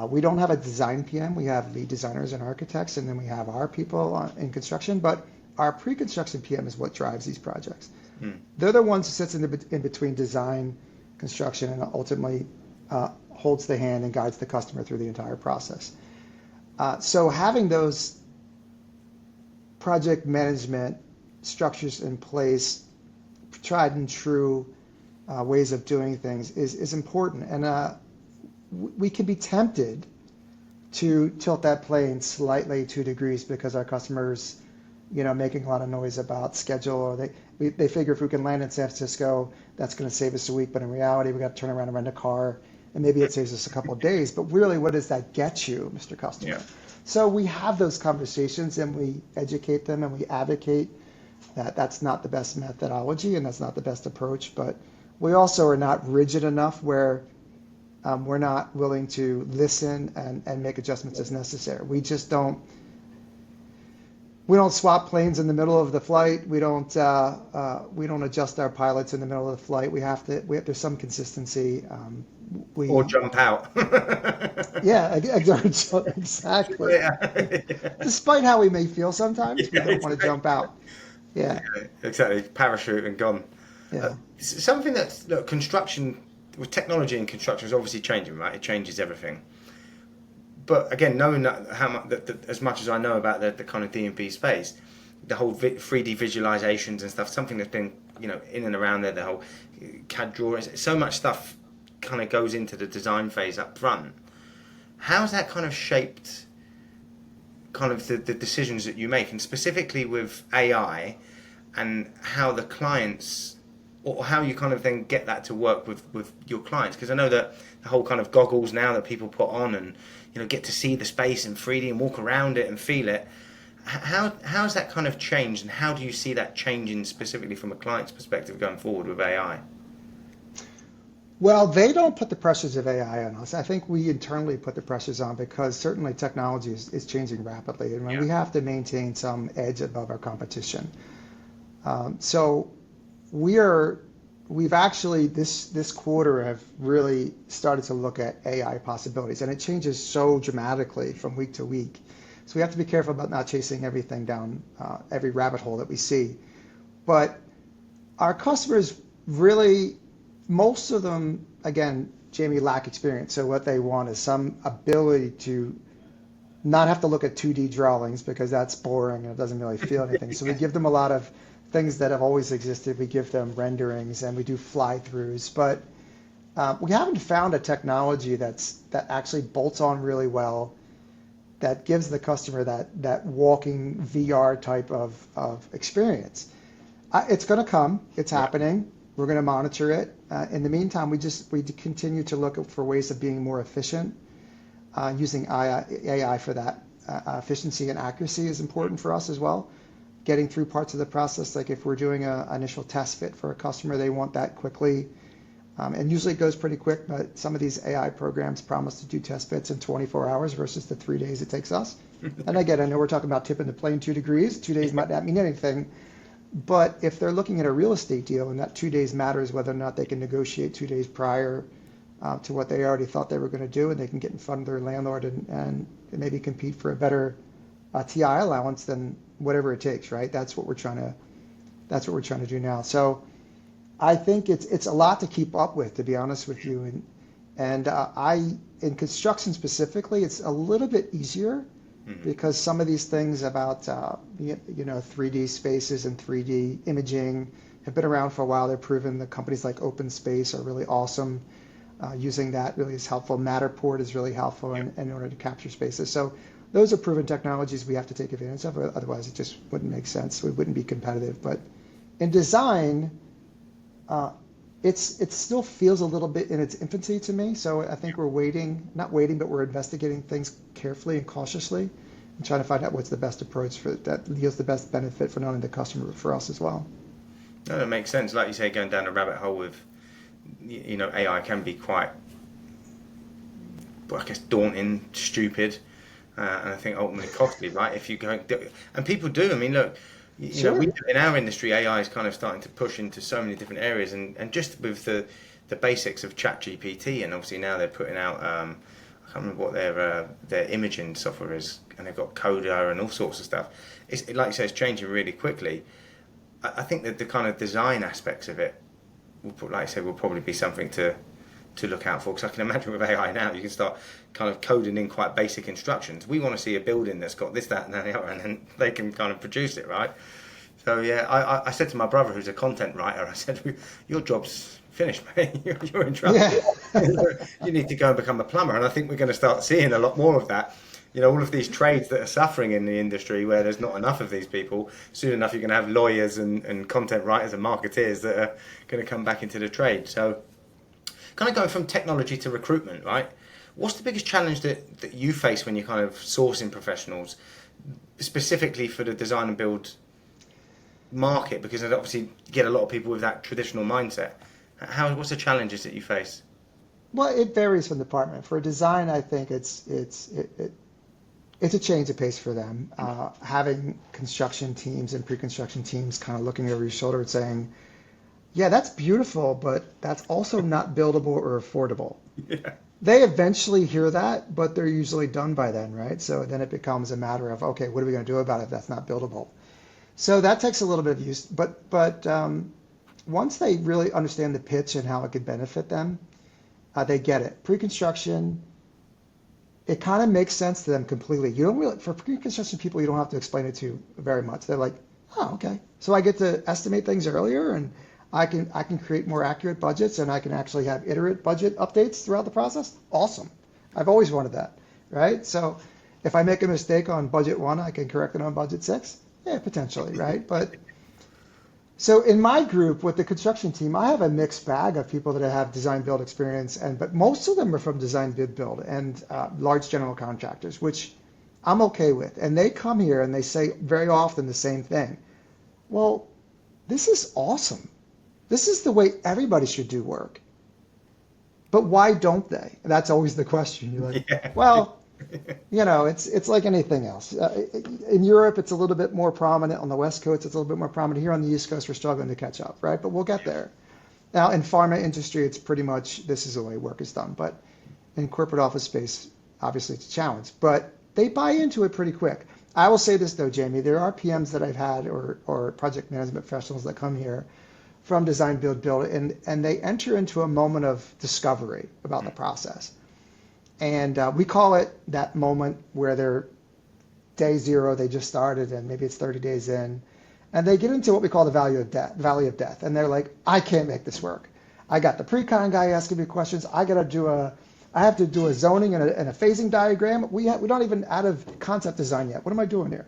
[SPEAKER 2] We don't have a design PM. We have lead designers and architects, and then we have our people in construction. But our pre-construction PM is what drives these projects. They're the ones who sits in between design, construction, and ultimately holds the hand and guides the customer through the entire process. So having those project management structures in place, tried and true ways of doing things is important. And we can be tempted to tilt that plane slightly 2 degrees because our customers, you know, making a lot of noise about schedule, or they figure if we can land in San Francisco, that's going to save us a week. But in reality, we got to turn around and rent a car, and maybe it saves us a couple of days. But really, what does that get you, Mr. Customer? Yeah. So we have those conversations, and we educate them, and we advocate that that's not the best methodology and that's not the best approach. But we also are not rigid enough where we're not willing to listen and make adjustments as necessary. We just don't. we don't swap planes in the middle of the flight. We don't adjust our pilots in the middle of the flight. There's some consistency.
[SPEAKER 1] Or
[SPEAKER 2] We
[SPEAKER 1] jump out.
[SPEAKER 2] Yeah, exactly.
[SPEAKER 1] Yeah.
[SPEAKER 2] Despite how we may feel sometimes, we
[SPEAKER 1] Yeah,
[SPEAKER 2] don't want to
[SPEAKER 1] exactly.
[SPEAKER 2] jump out. Yeah,
[SPEAKER 1] Exactly. Parachute and gone.
[SPEAKER 2] yeah.
[SPEAKER 1] Something that's, look, construction, with technology and construction is obviously changing, right? It changes everything. But again, knowing that, how much, as much as I know about the kind of D&B space, the whole 3D visualizations and stuff, something that's been, in and around there, the whole CAD drawings, so much stuff kind of goes into the design phase up front. How's that kind of shaped kind of the decisions that you make, and specifically with AI, and how the clients, or how you kind of then get that to work with your clients? Because I know that the whole kind of goggles now that people put on and get to see the space in 3D and walk around it and feel it. How's that kind of changed, and how do you see that changing specifically from a client's perspective going forward with AI?
[SPEAKER 2] Well, they don't put the pressures of AI on us. I think we internally put the pressures on, because certainly technology is changing rapidly, and
[SPEAKER 1] Yeah.
[SPEAKER 2] we have to maintain some edge above our competition. So we've actually this quarter have really started to look at AI possibilities, and it changes so dramatically from week to week. So we have to be careful about not chasing everything down every rabbit hole that we see. But our customers really, most of them, again, Jamie, lack experience. So what they want is some ability to not have to look at 2D drawings, because that's boring and it doesn't really feel anything. So we give them a lot of things that have always existed. We give them renderings and we do fly-throughs, but we haven't found a technology that actually bolts on really well, that gives the customer that walking VR type of experience. It's going to come. It's happening. We're going to monitor it. In the meantime, we continue to look for ways of being more efficient. Using AI for that efficiency and accuracy is important for us as well. Getting through parts of the process, like if we're doing an initial test fit for a customer, they want that quickly. And usually it goes pretty quick, but some of these AI programs promise to do test fits in 24 hours versus the 3 days it takes us. And again, I know we're talking about tipping the plane 2 degrees. 2 days might not mean anything. But if they're looking at a real estate deal, and that 2 days matters whether or not they can negotiate 2 days prior to what they already thought they were going to do, and they can get in front of their landlord and maybe compete for a better TI allowance, then whatever it takes, right? That's what we're trying to do now. So I think it's a lot to keep up with, to be honest with you. And in construction specifically, it's a little bit easier, because some of these things about 3D spaces and 3D imaging have been around for a while. They're proven. The companies like Open Space are really awesome. Using that really is helpful. Matterport is really helpful in order to capture spaces. So those are proven technologies we have to take advantage of. Otherwise, it just wouldn't make sense. We wouldn't be competitive. But in design, it still feels a little bit in its infancy to me. So I think we're not waiting, but we're investigating things carefully and cautiously, and trying to find out what's the best approach that yields the best benefit for not only the customer, but for us as well.
[SPEAKER 1] No, that makes sense. Like you say, going down a rabbit hole with, AI can be quite, I guess, daunting, stupid, and I think ultimately costly, right? If you go, and people do. I mean, look,
[SPEAKER 2] Sure.
[SPEAKER 1] in our industry, AI is kind of starting to push into so many different areas, and just with the basics of ChatGPT, and obviously now they're putting out, I can't remember what their imaging software is, and they've got Coda and all sorts of stuff. It's like you say, it's changing really quickly. I think that the kind of design aspects of it, like I said, will probably be something to look out for, because I can imagine with AI now you can start kind of coding in quite basic instructions. We want to see a building that's got this, that, and the other, and then they can kind of produce it, right? So yeah, I said to my brother, who's a content writer, I said, your job's finished, mate. You're in trouble.
[SPEAKER 2] Yeah.
[SPEAKER 1] You need to go and become a plumber. And I think we're going to start seeing a lot more of that. All of these trades that are suffering in the industry, where there's not enough of these people. Soon enough, you're going to have lawyers and content writers and marketeers that are going to come back into the trade. So kind of going from technology to recruitment, right? What's the biggest challenge that you face when you're kind of sourcing professionals, specifically for the design and build market? Because obviously you get a lot of people with that traditional mindset. What's the challenges that you face?
[SPEAKER 2] Well, it varies from department. For design, I think it it's a change of pace for them. Having construction teams and pre-construction teams kind of looking over your shoulder and saying, yeah, that's beautiful, but that's also not buildable or affordable.
[SPEAKER 1] Yeah.
[SPEAKER 2] They eventually hear that, but they're usually done by then, right? So then it becomes a matter of, okay, what are we going to do about it if that's not buildable? So that takes a little bit of use, but once they really understand the pitch and how it could benefit them, they get it. Pre-construction, it kind of makes sense to them completely. You don't really, for pre-construction people, you don't have to explain it to very much. They're like, oh, okay. So I get to estimate things earlier, and I can create more accurate budgets, and I can actually have iterate budget updates throughout the process. Awesome. I've always wanted that, right? So if I make a mistake on budget 1, I can correct it on budget 6. Yeah, potentially, right? But so in my group with the construction team, I have a mixed bag of people that have design build experience, but most of them are from design bid build and large general contractors, which I'm okay with. And they come here and they say very often the same thing. Well, this is awesome. This is the way everybody should do work. But why don't they? That's always the question. You're like,
[SPEAKER 1] Yeah.
[SPEAKER 2] well, it's like anything else. In Europe, it's a little bit more prominent. On the West Coast, it's a little bit more prominent. Here on the East Coast, we're struggling to catch up, right? But we'll get there. Now, in pharma industry, it's pretty much this is the way work is done. But in corporate office space, obviously, it's a challenge. But they buy into it pretty quick. I will say this, though, Jamie. There are PMs that I've had or project management professionals that come here from design, build, and they enter into a moment of discovery about the process. And we call it that moment where they're day 0, they just started, and maybe it's 30 days in, and they get into what we call the valley of death. And they're like, I can't make this work. I got the pre-con guy asking me questions. I have to do a zoning and a phasing diagram. We're not even out of concept design yet. What am I doing here?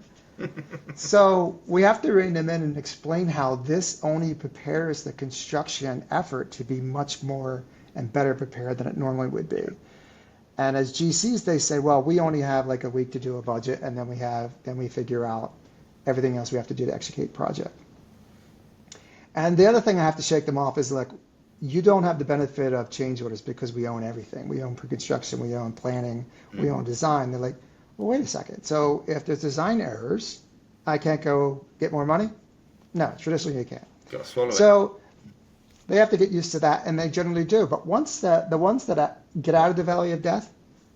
[SPEAKER 2] So we have to rein them in and explain how this only prepares the construction effort to be much more and better prepared than it normally would be. And as GCs, they say, well, we only have like a week to do a budget, and then we figure out everything else we have to do to execute the project. And the other thing I have to shake them off is like, you don't have the benefit of change orders because we own everything. We own pre-construction, we own planning, we own design. They're like, well, wait a second. So if there's design errors, I can't go get more money? No, traditionally you can't.
[SPEAKER 1] Got to swallow it.
[SPEAKER 2] So they have to get used to that, and they generally do. But once the ones that get out of the valley of death,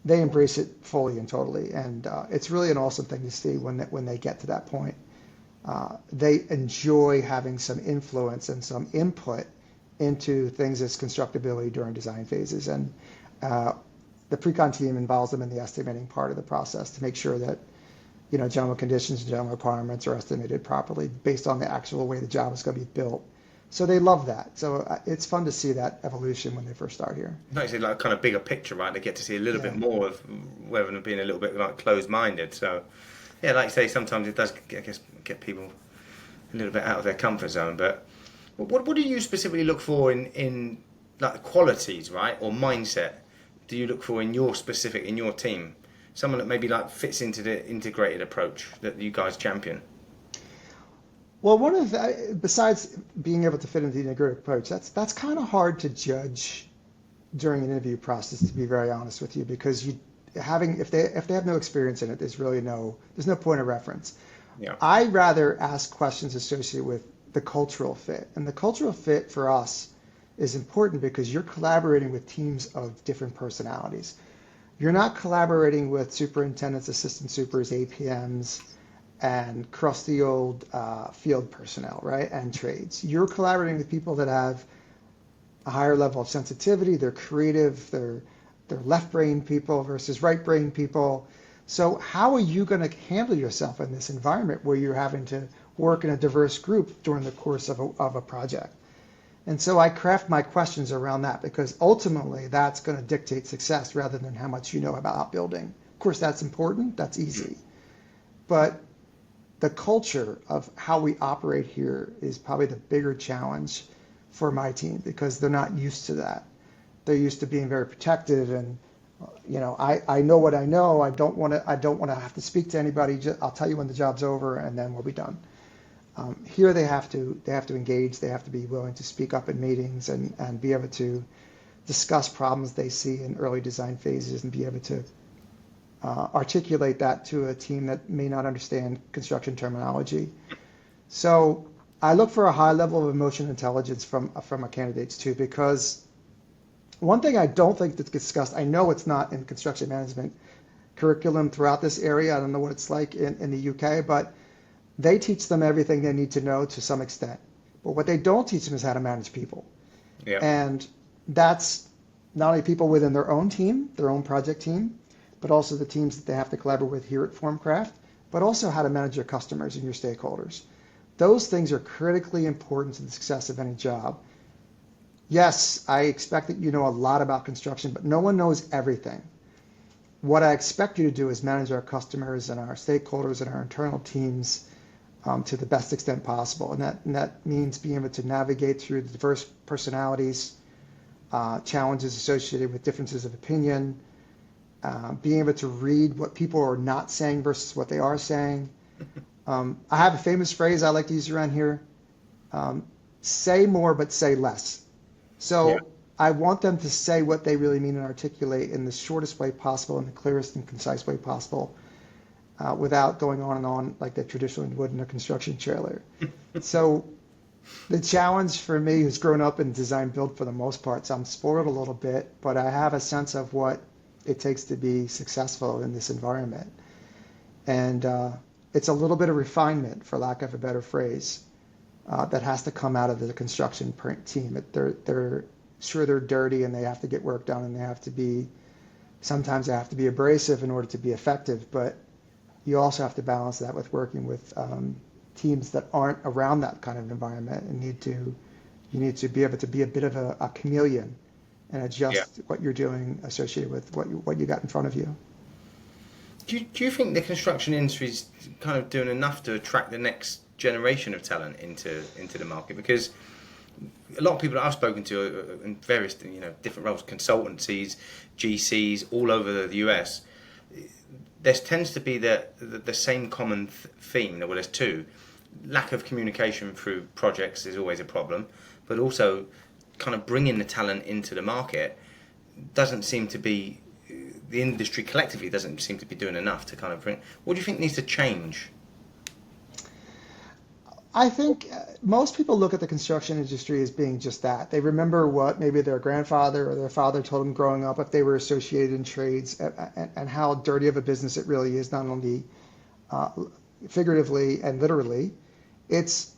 [SPEAKER 2] they embrace it fully and totally. And it's really an awesome thing to see when they get to that point. They enjoy having some influence and some input into things as constructability during design phases. And the pre-con team involves them in the estimating part of the process to make sure that general conditions and general requirements are estimated properly based on the actual way the job is going to be built. So they love that. So it's fun to see that evolution when they first start here.
[SPEAKER 1] Like a kind of bigger picture, right? They get to see a little bit more of rather than being a little bit like closed-minded. So, yeah, like you say, sometimes it does get people a little bit out of their comfort zone. But what do you specifically look for in like qualities, right, or mindset? Do you look for in your team? Someone that maybe like fits into the integrated approach that you guys champion?
[SPEAKER 2] Well, besides being able to fit into the integrated approach, that's kind of hard to judge during an interview process, to be very honest with you, because if they have no experience in it, there's no point of reference.
[SPEAKER 1] Yeah.
[SPEAKER 2] I rather ask questions associated with the cultural fit, and the cultural fit for us is important because you're collaborating with teams of different personalities. You're not collaborating with superintendents, assistant supers, APMs, and crusty old field personnel, right, and trades. You're collaborating with people that have a higher level of sensitivity. They're creative. They're left brain people versus right brain people. So how are you going to handle yourself in this environment where you're having to work in a diverse group during the course of a project? And so I craft my questions around that because ultimately that's going to dictate success rather than how much you know about building. Of course, that's important. That's easy. But the culture of how we operate here is probably the bigger challenge for my team because they're not used to that. They're used to being very protective and, I know what I know. I don't want to have to speak to anybody. I'll tell you when the job's over and then we'll be done. Here they have to engage. They have to be willing to speak up in meetings and be able to discuss problems they see in early design phases and be able to articulate that to a team that may not understand construction terminology. So I look for a high level of emotional intelligence from my candidates too, because one thing I don't think that's discussed, I know it's not in construction management curriculum throughout this area. I don't know what it's like in the UK, but they teach them everything they need to know to some extent. But what they don't teach them is how to manage people.
[SPEAKER 1] Yeah.
[SPEAKER 2] And that's not only people within their own team, their own project team, but also the teams that they have to collaborate with here at Formcraft, but also how to manage your customers and your stakeholders. Those things are critically important to the success of any job. Yes, I expect that you know a lot about construction, but no one knows everything. What I expect you to do is manage our customers and our stakeholders and our internal teams to the best extent possible. And that means being able to navigate through the diverse personalities, challenges associated with differences of opinion, being able to read what people are not saying versus what they are saying. I have a famous phrase I like to use around here, say more but say less. So yeah. I want them to say what they really mean and articulate in the shortest way possible, in the clearest and concise way possible, without going on and on like they traditionally would in a construction trailer. So the challenge for me, who's grown up in design build for the most part, so I'm spoiled a little bit, but I have a sense of what it takes to be successful in this environment. And it's a little bit of refinement, for lack of a better phrase, that has to come out of the construction team. They're sure they're dirty and they have to get work done, and they have to be, sometimes they have to be abrasive in order to be effective, but you also have to balance that with working with teams that aren't around that kind of environment, and you need to be able to be a bit of a chameleon and adjust what you're doing associated with what you got in front of you.
[SPEAKER 1] Do you think the construction industry is kind of doing enough to attract the next generation of talent into the market? Because a lot of people that I've spoken to in various different roles, consultancies, GCs, all over the US, there tends to be the same common theme. Well, there's two. Lack of communication through projects is always a problem, but also kind of bringing the talent into the market doesn't seem to be, the industry collectively doesn't seem to be doing enough to kind of bring. What do you think needs to change?
[SPEAKER 2] I think most people look at the construction industry as being just that. They remember what maybe their grandfather or their father told them growing up if they were associated in trades, and how dirty of a business it really is, not only figuratively and literally. It's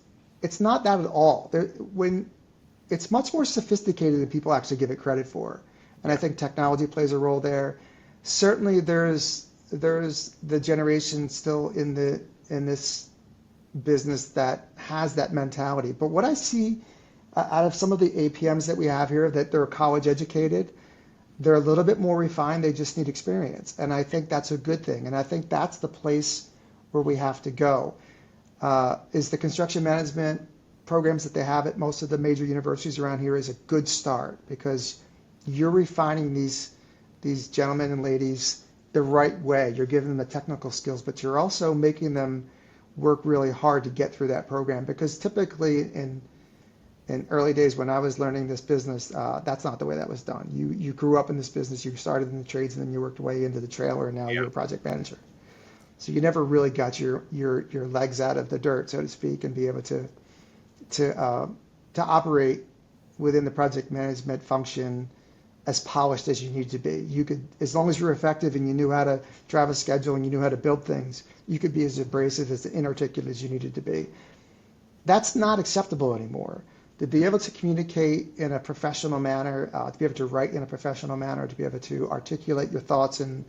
[SPEAKER 2] not that at all. It's much more sophisticated than people actually give it credit for. And I think technology plays a role there. Certainly there's the generation still in this business that has that mentality. But what I see out of some of the APMs that we have here, that they're college educated, they're a little bit more refined, they just need experience. And I think that's a good thing. And I think that's the place where we have to go. Is the construction management programs that they have at most of the major universities around here is a good start, because you're refining these gentlemen and ladies the right way. You're giving them the technical skills, but you're also making them work really hard to get through that program. Because typically in early days when I was learning this business, that's not the way that was done. You grew up in this business, you started in the trades, and then you worked your way into the trailer, and now you're a project manager. So you never really got your legs out of the dirt, so to speak, and be able to operate within the project management function as polished as you need to be. You could, as long as you're effective and you knew how to drive a schedule and you knew how to build things, you could be as abrasive, as inarticulate as you needed to be. That's not acceptable anymore. To be able to communicate in a professional manner, to be able to write in a professional manner, to be able to articulate your thoughts and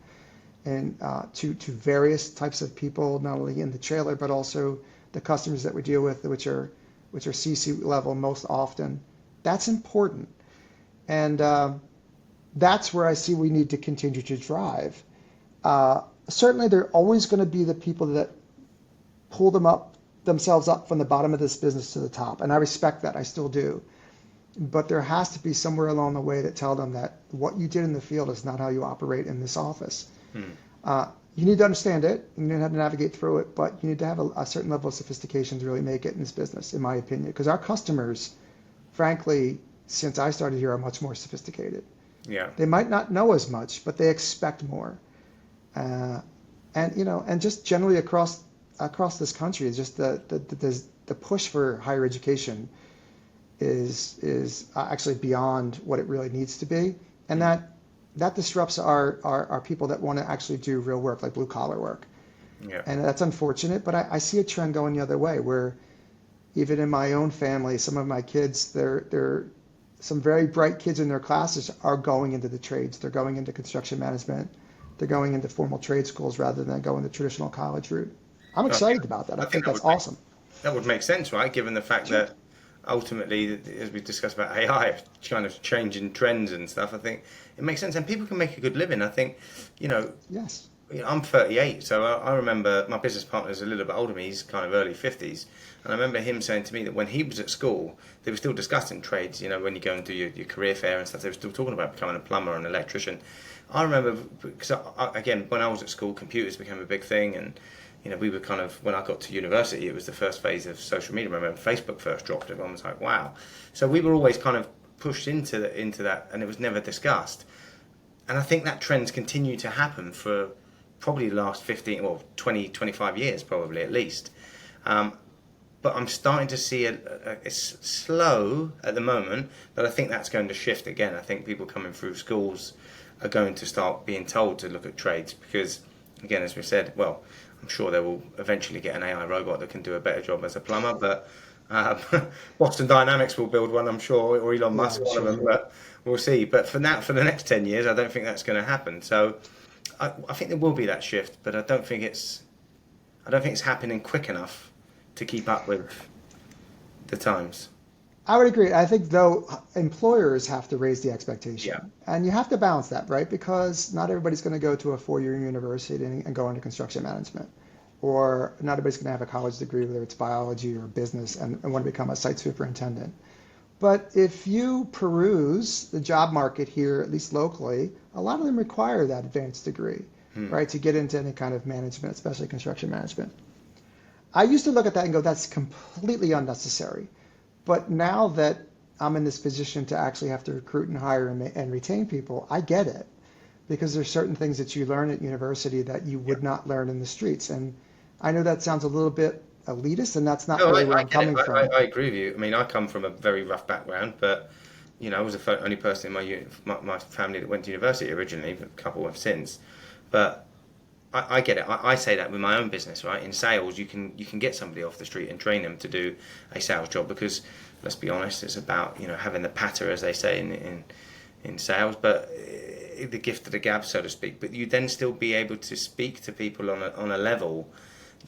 [SPEAKER 2] to various types of people, not only in the trailer but also the customers that we deal with, which are C-suite level most often. That's important, and that's where I see we need to continue to drive. Certainly, there are always going to be the people that pull themselves up from the bottom of this business to the top, and I respect that. I still do. But there has to be somewhere along the way that tell them that what you did in the field is not how you operate in this office. You need to understand it, you need to have to navigate through it, but you need to have a certain level of sophistication to really make it in this business, in my opinion. Because our customers, frankly, since I started here, are much more sophisticated.
[SPEAKER 1] Yeah.
[SPEAKER 2] They might not know as much, but they expect more. And just generally across this country, it's just the push for higher education is actually beyond what it really needs to be, and that disrupts our people that want to actually do real work, like blue collar work.
[SPEAKER 1] Yeah.
[SPEAKER 2] And that's unfortunate, but I see a trend going the other way, where even in my own family, some of my kids, they're some very bright kids in their classes are going into the trades. They're going into construction management. They're going into formal trade schools rather than going the traditional college route. I'm excited about that. I think that's awesome.
[SPEAKER 1] That would make sense, right? Given the fact that ultimately, as we discussed about AI, kind of changing trends and stuff, I think it makes sense, and people can make a good living. I think,
[SPEAKER 2] Yes.
[SPEAKER 1] I'm 38, so I remember my business partner's a little bit older than me. He's kind of early 50s, and I remember him saying to me that when he was at school, they were still discussing trades. When you go and do your career fair and stuff, they were still talking about becoming a plumber and an electrician. I remember, because again, when I was at school, computers became a big thing, and we were kind of, when I got to university, it was the first phase of social media. I remember Facebook first dropped, everyone was like, wow. So we were always kind of pushed into that, and it was never discussed. And I think that trend's continued to happen for probably the last 20, 25 years, probably at least. But I'm starting to see it's slow at the moment, but I think that's going to shift again. I think people coming through schools are going to start being told to look at trades because, again, as we said, well, I'm sure they will eventually get an AI robot that can do a better job as a plumber, but Boston Dynamics will build one, I'm sure, or Elon Musk, one of them, but we'll see. But for the next 10 years, I don't think that's going to happen. So I think there will be that shift, but I don't think it's happening quick enough to keep up with the times.
[SPEAKER 2] I would agree. I think, though, employers have to raise the expectation.
[SPEAKER 1] Yeah.
[SPEAKER 2] And you have to balance that, right? Because not everybody's going to go to a 4-year university and go into construction management. Or not everybody's going to have a college degree, whether it's biology or business, and want to become a site superintendent. But if you peruse the job market here, at least locally, a lot of them require that advanced degree, right, to get into any kind of management, especially construction management. I used to look at that and go, that's completely unnecessary. But now that I'm in this position to actually have to recruit and hire and retain people, I get it, because there's certain things that you learn at university that you would not learn in the streets. And I know that sounds a little bit elitist, and that's not really where I'm coming from.
[SPEAKER 1] I agree with you. I mean, I come from a very rough background, but I was the only person in my family that went to university originally. A couple have since, but I get it. I say that with my own business, right? In sales, you can get somebody off the street and train them to do a sales job because, let's be honest, it's about having the patter, as they say in sales, but the gift of the gab, so to speak. But you then still be able to speak to people on a level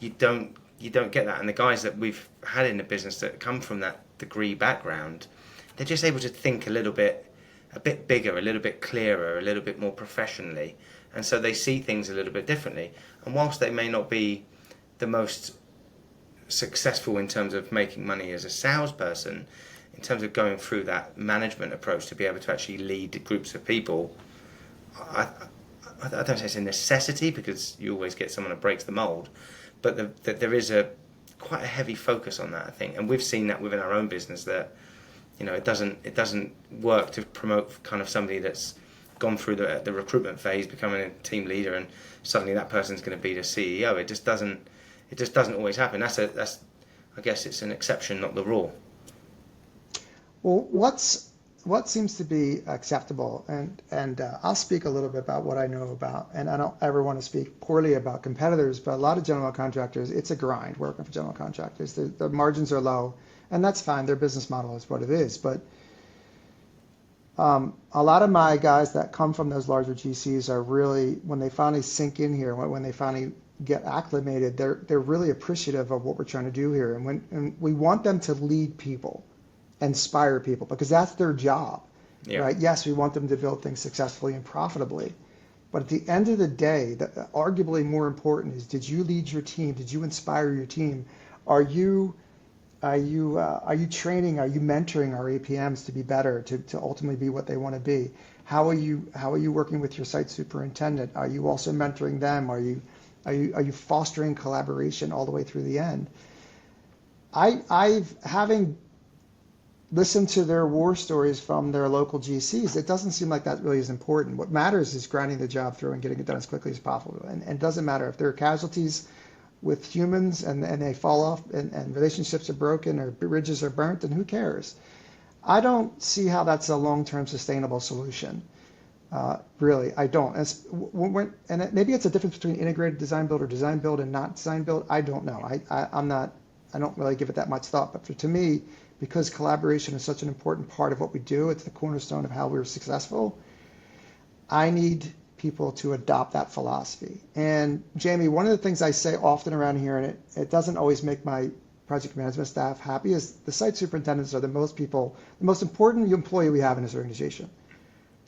[SPEAKER 1] you don't get that. And the guys that we've had in the business that come from that degree background, they're just able to think a bit bigger, a little bit clearer, a little bit more professionally. And so they see things a little bit differently. And whilst they may not be the most successful in terms of making money as a salesperson, in terms of going through that management approach to be able to actually lead groups of people, I don't say it's a necessity because you always get someone that breaks the mold, but there is quite a heavy focus on that, I think. And we've seen that within our own business that it doesn't work to promote kind of somebody that's gone through the recruitment phase, becoming a team leader, and suddenly that person's going to be the CEO. It just doesn't always happen. That's I guess it's an exception, not the rule.
[SPEAKER 2] Well, what seems to be acceptable, and I'll speak a little bit about what I know about, and I don't ever want to speak poorly about competitors, but a lot of general contractors, it's a grind working for general contractors. The margins are low, and that's fine. Their business model is what it is, but a lot of my guys that come from those larger GCs are really, when they finally sink in here, when they finally get acclimated, they're really appreciative of what we're trying to do here, and we want them to lead people, inspire people, because that's their job, right? Yes, we want them to build things successfully and profitably, but at the end of the day, arguably more important is, did you lead your team? Did you inspire your team? Are you training? Are you mentoring our APMs to be better, to ultimately be what they want to be? How are you working with your site superintendent? Are you also mentoring them? Are you fostering collaboration all the way through the end? Having listen to their war stories from their local GCs, it doesn't seem like that really is important. What matters is grinding the job through and getting it done as quickly as possible. And it doesn't matter if there are casualties with humans and they fall off and relationships are broken or bridges are burnt, then who cares? I don't see how that's a long-term sustainable solution. Really, I don't. Maybe it's a difference between integrated design build or design build and not design build. I don't know. I don't really give it that much thought. But to me, because collaboration is such an important part of what we do, it's the cornerstone of how we're successful. I need people to adopt that philosophy. And Jamie, one of the things I say often around here, and it doesn't always make my project management staff happy, is the site superintendents are the most important employee we have in this organization.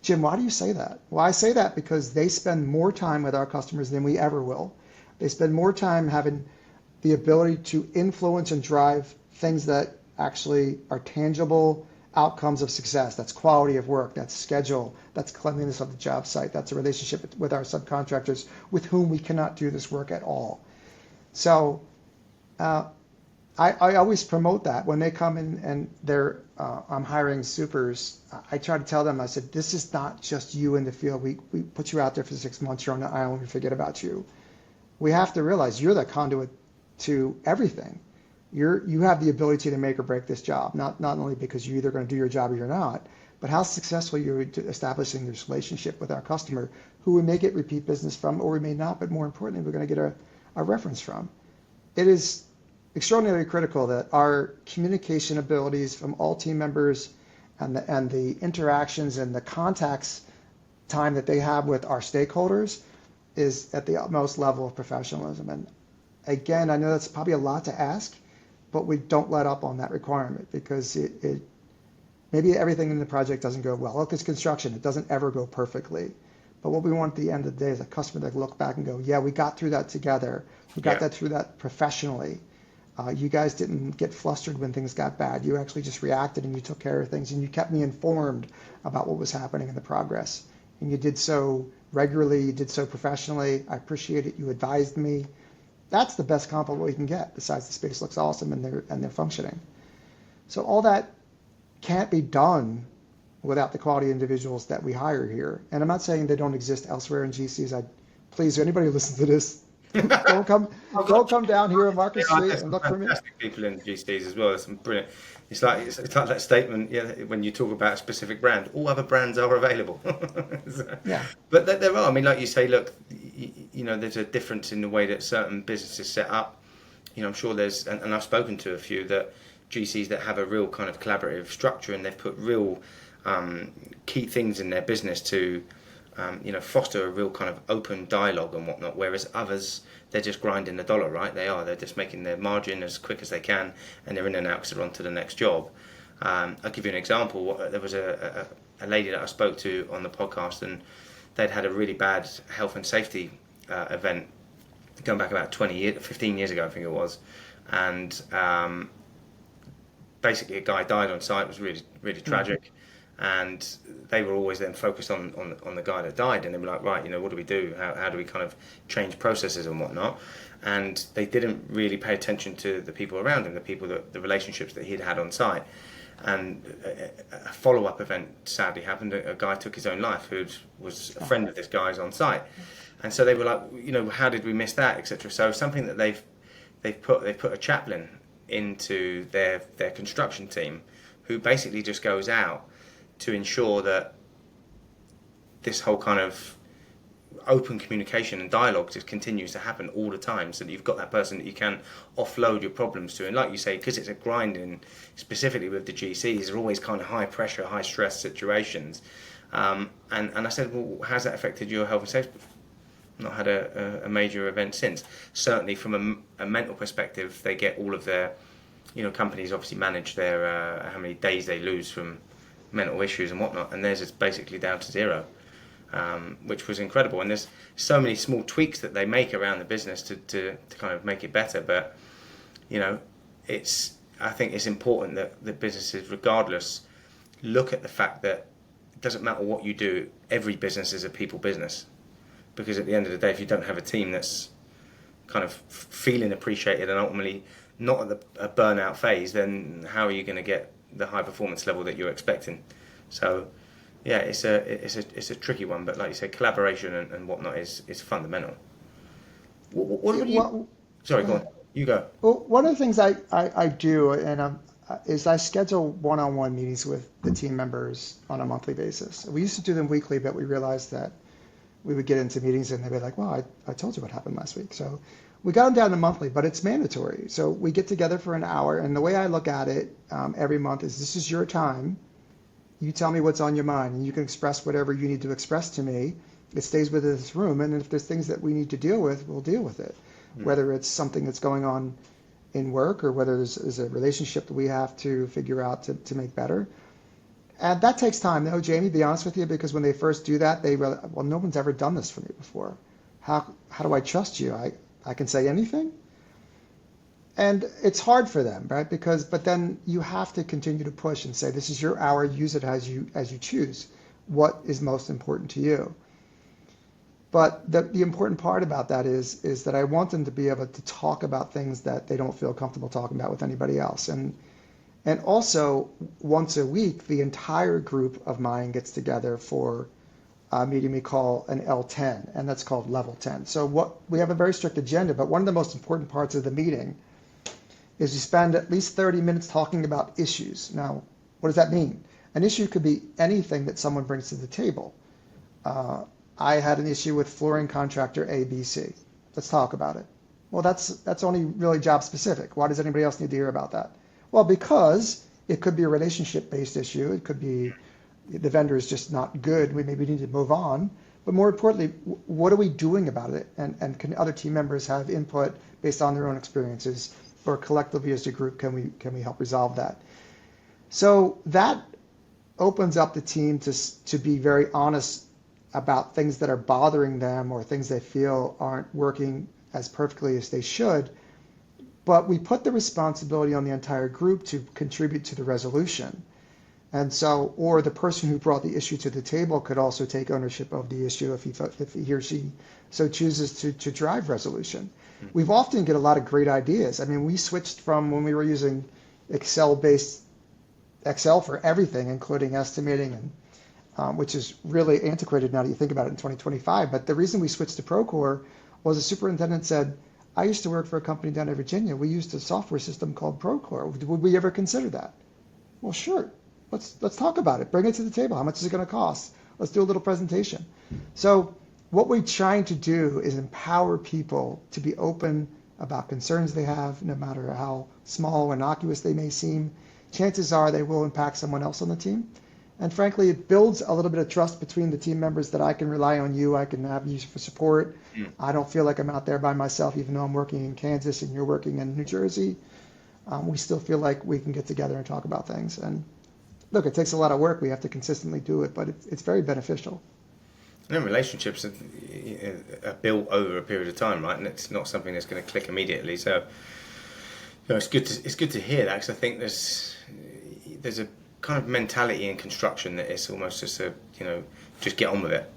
[SPEAKER 2] Jim, why do you say that? Well, I say that because they spend more time with our customers than we ever will. They spend more time having the ability to influence and drive things that actually are tangible outcomes of success. That's quality of work, that's schedule, that's cleanliness of the job site, that's a relationship with our subcontractors with whom we cannot do this work at all. So I always promote that when they come in and I'm hiring supers. I try to tell them, I said, this is not just you in the field. We put you out there for 6 months, you're on the island, we forget about you. We have to realize you're the conduit to everything. You have the ability to make or break this job, not only because you're either going to do your job or you're not, but how successful you're establishing this relationship with our customer, who we may get repeat business from or we may not, but more importantly, we're going to get a reference from. It is extraordinarily critical that our communication abilities from all team members and the interactions and the contacts time that they have with our stakeholders is at the utmost level of professionalism. And again, I know that's probably a lot to ask, but we don't let up on that requirement because maybe everything in the project doesn't go well. Look, it's construction. It doesn't ever go perfectly. But what we want at the end of the day is a customer to look back and go, yeah, we got through that together. We got that through that professionally. You guys didn't get flustered when things got bad. You actually just reacted and you took care of things and you kept me informed about what was happening in the progress. And you did so regularly, you did so professionally. I appreciate it. You advised me. That's the best compliment we can get, besides the space looks awesome and they're functioning. So all that can't be done without the quality individuals that we hire here. And I'm not saying they don't exist elsewhere in GCs. Please, anybody who listens to this, don't come down here on Market Street and look for me.
[SPEAKER 1] Fantastic people in GCs as well. There's some brilliant. It's like that statement, when you talk about a specific brand, all other brands are available.
[SPEAKER 2] Yeah.
[SPEAKER 1] But there are. I mean, like you say, look, there's a difference in the way that certain businesses set up. I'm sure there's, and I've spoken to a few that GCs that have a real kind of collaborative structure, and they've put real key things in their business to foster a real kind of open dialogue and whatnot, whereas others, they're just grinding the dollar, right? They're just making their margin as quick as they can, and they're in and out because they're on to the next job. I'll give you an example. There was a lady that I spoke to on the podcast, and they'd had a really bad health and safety event going back about 15 years ago, I think it was, and basically a guy died on site. It was really, really tragic. And they were always then focused on the guy that died, and they were like, right, what do we do? How do we kind of change processes and whatnot? And they didn't really pay attention to the people around him, the relationships that he'd had on site. And a follow-up event sadly happened. A guy took his own life who was a friend of this guy's on site. And so they were like, how did we miss that, etc. So something that they've put a chaplain into their construction team, who basically just goes out to ensure that this whole kind of open communication and dialogue just continues to happen all the time, so that you've got that person that you can offload your problems to. And like you say, because it's a grinding, specifically with the GCs, they're always kind of high pressure, high stress situations. And I said, well, how's that affected your health and safety? Not had a major event since. Certainly from a mental perspective, they get all of their, companies obviously manage their how many days they lose from mental issues and whatnot, and theirs is basically down to zero, which was incredible. And there's so many small tweaks that they make around the business to kind of make it better. But I think it's important that the businesses, regardless, look at the fact that it doesn't matter what you do, every business is a people business, because at the end of the day, if you don't have a team that's kind of feeling appreciated and ultimately not at a burnout phase, then how are you going to get the high performance level that you're expecting. So yeah, it's a tricky one, but like you said, collaboration and whatnot is fundamental. What do you?
[SPEAKER 2] Well,
[SPEAKER 1] Sorry,
[SPEAKER 2] go
[SPEAKER 1] go on.
[SPEAKER 2] ahead.
[SPEAKER 1] You go.
[SPEAKER 2] Well, one of the things I do is I schedule one-on-one meetings with the team members on a monthly basis. We used to do them weekly, but we realized that we would get into meetings and they'd be like, well, I told you what happened last week. So we got them down to monthly, but it's mandatory. So we get together for an hour. And the way I look at it every month is this is your time. You tell me what's on your mind and you can express whatever you need to express to me. It stays within this room. And if there's things that we need to deal with, we'll deal with it. Whether it's something that's going on in work or whether there's a relationship that we have to figure out to make better. And that takes time. No, Jamie, to be honest with you, because when they first do that, they realize, well, no one's ever done this for me before. How do I trust you? I can say anything? And it's hard for them, right? But then you have to continue to push and say, this is your hour, use it as you choose. What is most important to you? But the important part about that is that I want them to be able to talk about things that they don't feel comfortable talking about with anybody else. And also, once a week, the entire group of mine gets together for a meeting we call an L10, and that's called level 10. So we have a very strict agenda, but one of the most important parts of the meeting is you spend at least 30 minutes talking about issues. Now, what does that mean? An issue could be anything that someone brings to the table. I had an issue with flooring contractor ABC. Let's talk about it. Well, that's only really job specific. Why does anybody else need to hear about that? Well, because it could be a relationship-based issue. It could be the vendor is just not good. We maybe need to move on. But more importantly, what are we doing about it? And can other team members have input based on their own experiences, or collectively as a group, can we help resolve that? So that opens up the team to be very honest about things that are bothering them or things they feel aren't working as perfectly as they should. But we put the responsibility on the entire group to contribute to the resolution. And so, or the person who brought the issue to the table could also take ownership of the issue if he or she so chooses to drive resolution. We've often get a lot of great ideas. I mean, we switched from when we were using Excel for everything, including estimating, and which is really antiquated now that you think about it in 2025. But the reason we switched to Procore was the superintendent said, I used to work for a company down in Virginia. We used a software system called Procore. Would we ever consider that? Well, sure. Let's talk about it. Bring it to the table. How much is it going to cost? Let's do a little presentation. So what we're trying to do is empower people to be open about concerns they have, no matter how small or innocuous they may seem. Chances are they will impact someone else on the team. And frankly, it builds a little bit of trust between the team members that I can rely on you. I can have you for support. I don't feel like I'm out there by myself, even though I'm working in Kansas and you're working in New Jersey. We still feel like we can get together and talk about things. And look, it takes a lot of work. We have to consistently do it, but it's very beneficial.
[SPEAKER 1] And relationships are built over a period of time, right? And it's not something that's going to click immediately. So, it's good to hear that, because I think there's a kind of mentality in construction that it's almost just just get on with it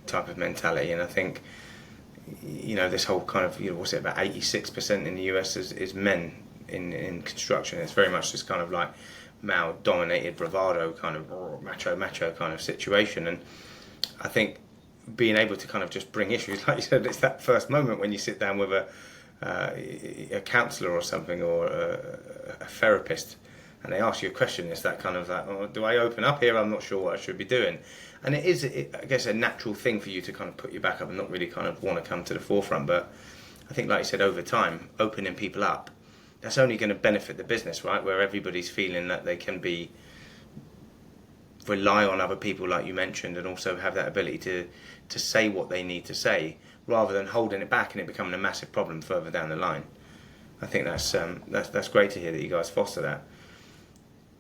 [SPEAKER 1] type of mentality. And I think this whole kind of what's it, about 86% in the US is men in construction. It's very much this kind of like male dominated bravado kind of macho kind of situation. And I think being able to kind of just bring issues, like you said, it's that first moment when you sit down with a counsellor or something, or a therapist, and they ask you a question. It's that kind of like, oh, do I open up here? I'm not sure what I should be doing. And it is, I guess, a natural thing for you to kind of put your back up and not really kind of want to come to the forefront. But I think, like you said, over time, opening people up, that's only going to benefit the business, right? Where everybody's feeling that they can rely on other people, like you mentioned, and also have that ability to say what they need to say, rather than holding it back and it becoming a massive problem further down the line. I think that's great to hear that you guys foster that.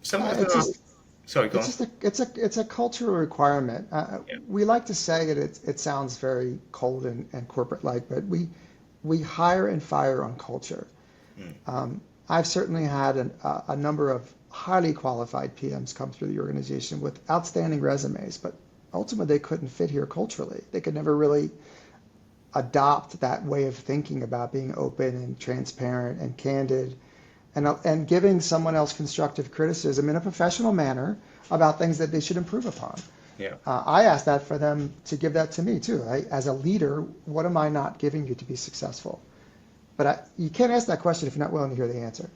[SPEAKER 1] Sorry, go on.
[SPEAKER 2] It's a cultural requirement.
[SPEAKER 1] Yeah.
[SPEAKER 2] We like to say it sounds very cold and corporate-like, but we hire and fire on culture. I've certainly had a number of highly qualified PMs come through the organization with outstanding resumes, but ultimately they couldn't fit here culturally. They could never really adopt that way of thinking about being open and transparent and candid. and giving someone else constructive criticism in a professional manner about things that they should improve upon.
[SPEAKER 1] Yeah.
[SPEAKER 2] I ask that for them to give that to me too. As a leader, what am I not giving you to be successful? But you can't ask that question if you're not willing to hear the answer.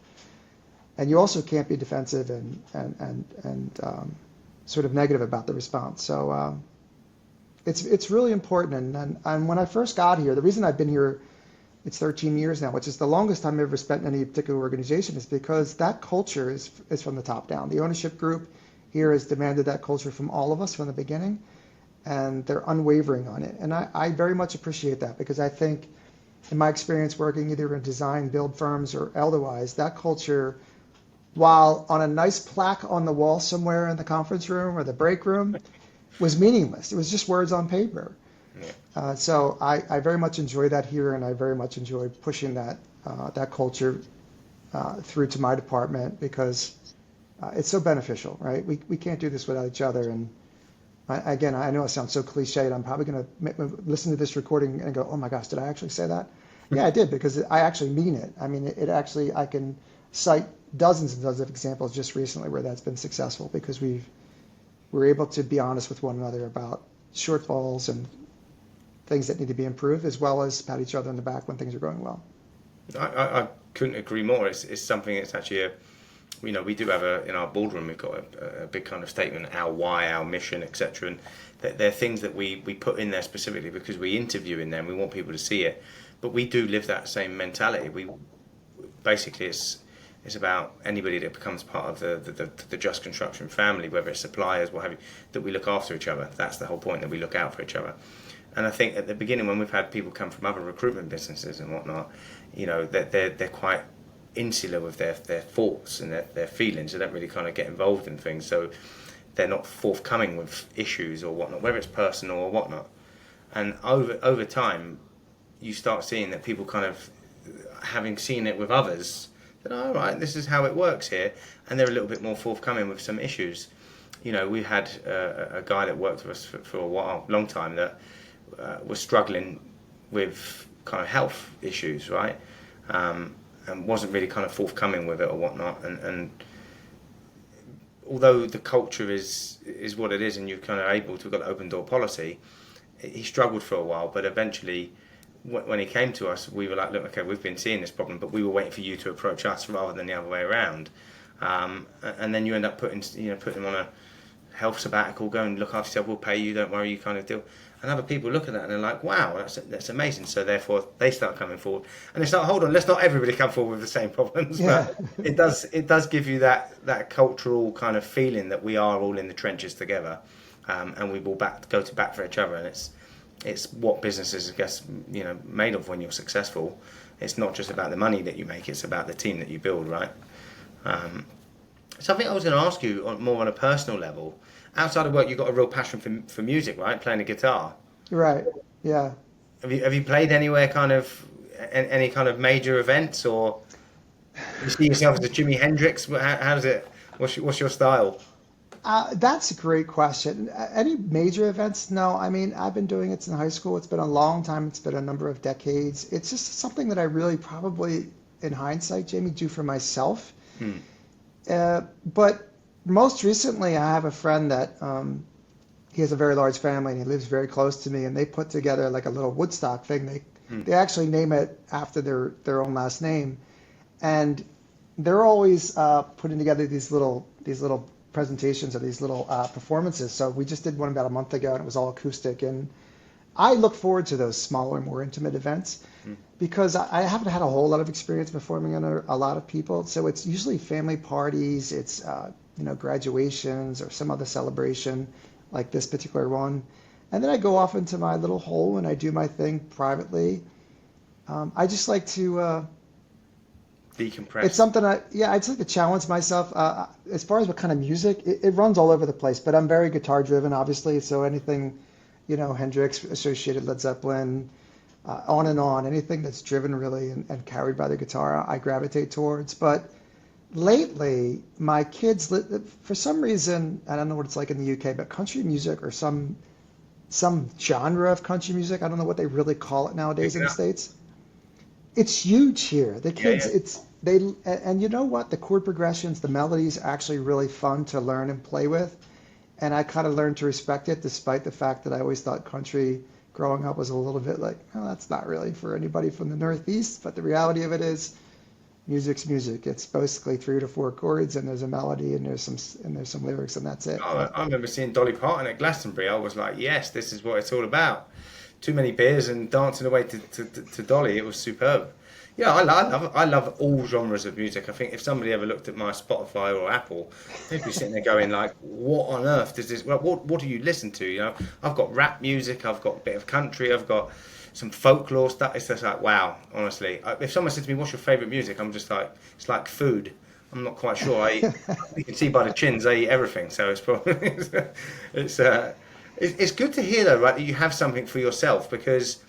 [SPEAKER 2] And you also can't be defensive and sort of negative about the response. So it's really important. And when I first got here, the reason I've been here, it's 13 years now, which is the longest time I've ever spent in any particular organization, is because that culture is from the top down. The ownership group here has demanded that culture from all of us from the beginning, and they're unwavering on it. And I very much appreciate that, because I think in my experience working either in design, build firms, or otherwise, that culture, while on a nice plaque on the wall somewhere in the conference room or the break room, was meaningless. It was just words on paper. So I very much enjoy that here, and I very much enjoy pushing that culture through to my department, because it's so beneficial, right? We can't do this without each other. And again, I know it sounds so cliched. I'm probably going to listen to this recording and go, oh my gosh, did I actually say that? Yeah, I did, because I actually mean it. I mean, it actually, I can cite dozens and dozens of examples just recently where that's been successful, because we're able to be honest with one another about shortfalls and things that need to be improved, as well as pat each other on the back when things are going well.
[SPEAKER 1] I couldn't agree more. It's something that's actually we do have in our boardroom, we've got a big kind of statement, our why, our mission, etc. And they're things that we put in there specifically because we interview in there and we want people to see it. But we do live that same mentality. We basically, it's about anybody that becomes part of the Just Construction family, whether it's suppliers, what have you, that we look after each other. That's the whole point, that we look out for each other. And I think at the beginning, when we've had people come from other recruitment businesses and whatnot, that they're quite insular with their thoughts and their feelings. They don't really kind of get involved in things, so they're not forthcoming with issues or whatnot, whether it's personal or whatnot. And over time, you start seeing that people kind of, having seen it with others, that, all right, this is how it works here, and they're a little bit more forthcoming with some issues. We had a guy that worked with us for a while, long time, that was struggling with kind of health issues, right? And wasn't really kind of forthcoming with it or whatnot. And although the culture is what it is, and you're kind of able to, we've got an open door policy, he struggled for a while, but eventually, when he came to us, we were like, look, okay, we've been seeing this problem, but we were waiting for you to approach us rather than the other way around. And then you end up putting him on a health sabbatical, go and look after yourself, we'll pay you, don't worry, you kind of deal. And other people look at that and they're like, wow, that's amazing. So therefore they start coming forward, and they start, hold on, let's not everybody come forward with the same problems. Yeah. But it does give you that cultural kind of feeling that we are all in the trenches together, and we will go to bat for each other. And it's what businesses, I guess, made of when you're successful. It's not just about the money that you make, it's about the team that you build, right? Something I was going to ask you more on a personal level. Outside of work, you've got a real passion for music, right? Playing the guitar.
[SPEAKER 2] Right. Yeah.
[SPEAKER 1] Have you played anywhere, kind of any kind of major events, or you see yourself as a Jimi Hendrix? How does it? What's your style?
[SPEAKER 2] That's a great question. Any major events? No. I mean, I've been doing it since high school. It's been a long time. It's been a number of decades. It's just something that I really probably, in hindsight, Jamie, do for myself. But most recently, I have a friend that he has a very large family and he lives very close to me, and they put together like a little Woodstock thing. They actually name it after their own last name, and they're always putting together these little presentations of these little performances. So we just did one about a month ago, and it was all acoustic. And I look forward to those smaller, more intimate events because I haven't had a whole lot of experience performing under a lot of people. So it's usually family parties, it's graduations or some other celebration like this particular one. And then I go off into my little hole and I do my thing privately. I just like to
[SPEAKER 1] decompress.
[SPEAKER 2] It's something I just like to challenge myself. As far as what kind of music, it runs all over the place, but I'm very guitar driven, obviously. So anything, Hendrix, associated Led Zeppelin, on and on, anything that's driven really and carried by the guitar, I gravitate towards. But lately, my kids, for some reason, I don't know what it's like in the UK, but country music or some genre of country music, I don't know what they really call it nowadays in the States. It's huge here. The kids, and you know what? The chord progressions, the melodies, actually really fun to learn and play with. And I kind of learned to respect it, despite the fact that I always thought country growing up was a little bit like, oh, that's not really for anybody from the Northeast. But the reality of it is, music's music. It's basically 3 to 4 chords, and there's a melody, and there's some lyrics, and that's it.
[SPEAKER 1] Oh,
[SPEAKER 2] But
[SPEAKER 1] I remember seeing Dolly Parton at Glastonbury. I was like, yes, this is what it's all about. Too many beers and dancing away to Dolly. It was superb. Yeah, I love all genres of music. I think if somebody ever looked at my Spotify or Apple, they'd be sitting there going like, "What on earth does this? Well, what do you listen to?" You know, I've got rap music, I've got a bit of country, I've got some folklore stuff. It's just like, wow, honestly. If someone said to me, "What's your favorite music?" I'm just like, it's like food. I'm not quite sure. You can see by the chins, I eat everything. So it's probably it's it's good to hear though, right? That you have something for yourself, because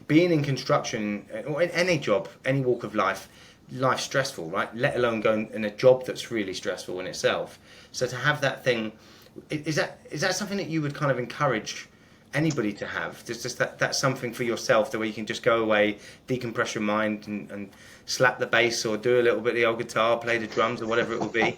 [SPEAKER 1] being in construction or in any job, any walk of life, life's stressful, right? Let alone going in a job that's really stressful in itself. So to have that thing, is that something that you would kind of encourage anybody to have? Just that's something for yourself, the way you can just go away, decompress your mind, and slap the bass or do a little bit of the old guitar, play the drums or whatever it will be.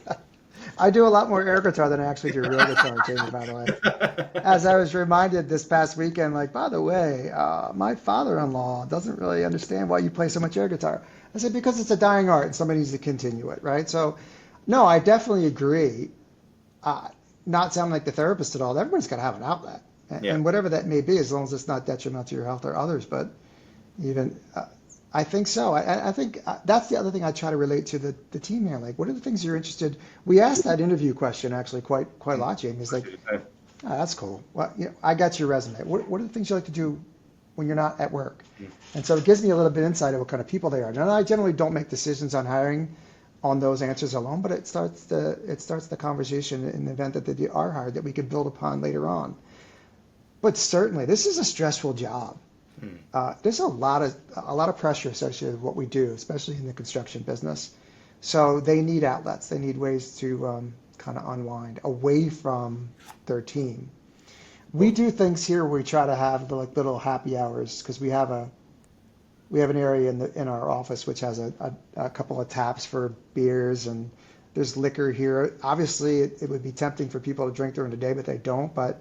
[SPEAKER 2] I do a lot more air guitar than I actually do real guitar, Jamie, by the way. As I was reminded this past weekend, like, by the way, my father-in-law doesn't really understand why you play so much air guitar. I said, because it's a dying art and somebody needs to continue it, right? So, no, I definitely agree. Not sounding like the therapist at all. Everybody's got to have an outlet.
[SPEAKER 1] Yeah.
[SPEAKER 2] And whatever that may be, as long as it's not detrimental to your health or others. But even I think so. I think that's the other thing I try to relate to the team here. Like, what are the things you're interested? We asked that interview question actually quite a lot, Jamie. It's like, oh, that's cool. Well, I got your resume. What are the things you like to do when you're not at work? And so it gives me a little bit of insight of what kind of people they are. Now, I generally don't make decisions on hiring on those answers alone, but it starts the conversation in the event that they are hired that we can build upon later on. But certainly, this is a stressful job. There's a lot of pressure associated with what we do, especially in the construction business. So they need outlets. They need ways to kind of unwind away from their team. We do things here where we try to have like little happy hours, because we have an area in our office which has a couple of taps for beers, and there's liquor here. Obviously, it would be tempting for people to drink during the day, but they don't. But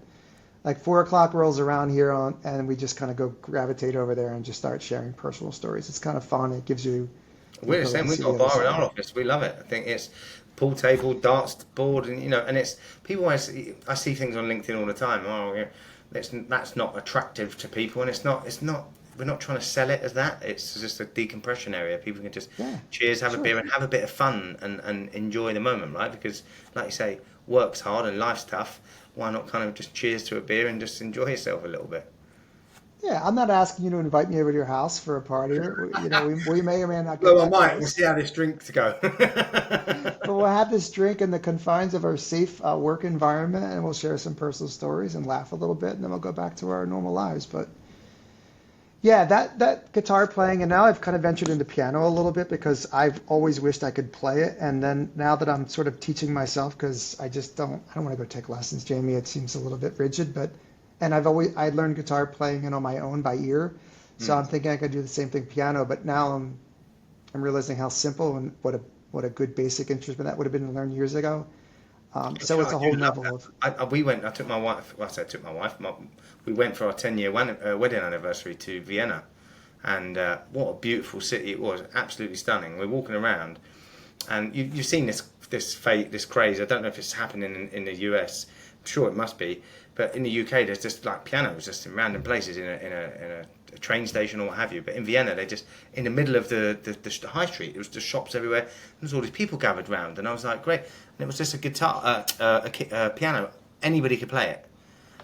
[SPEAKER 2] like 4 o'clock rolls around here and we just kind of go gravitate over there and just start sharing personal stories. It's kind of fun. It gives you.
[SPEAKER 1] We're the same. We've got a bar in our office. We love it. I think it's pool table, darts board, and and it's people always. I see things on LinkedIn all the time. Oh, yeah, that's not attractive to people, and it's not. We're not trying to sell it as that. It's just a decompression area. People can just cheers, have a beer, and have a bit of fun and enjoy the moment, right? Because, like you say, work's hard and life's tough. Why not kind of just cheers to a beer and just enjoy yourself a little bit?
[SPEAKER 2] Yeah, I'm not asking you to invite me over to your house for a party. We may or may not get
[SPEAKER 1] Well, I might. We'll see how this drink's go.
[SPEAKER 2] But we'll have this drink in the confines of our safe work environment, and we'll share some personal stories and laugh a little bit, and then we'll go back to our normal lives. But yeah, that guitar playing, and now I've kind of ventured into piano a little bit because I've always wished I could play it, and then now that I'm sort of teaching myself, because I don't want to go take lessons, Jamie. It seems a little bit rigid, and I learned guitar playing on my own by ear, so I'm thinking I could do the same thing piano. But now I'm realizing how simple and what a good basic instrument that would have been to learn years ago. So it's a whole level of.
[SPEAKER 1] I took my wife. Well, I said I took my wife. We went for our 10-year wedding anniversary to Vienna, and what a beautiful city it was! Absolutely stunning. We're walking around, and you've seen this craze. I don't know if it's happening in the US. I'm sure it must be, but in the UK there's just like pianos just in random places in a train station or what have you. But in Vienna, they just in the middle of the high street. There was just shops everywhere. There's all these people gathered round, and I was like, great. And it was just a guitar, a piano. Anybody could play it.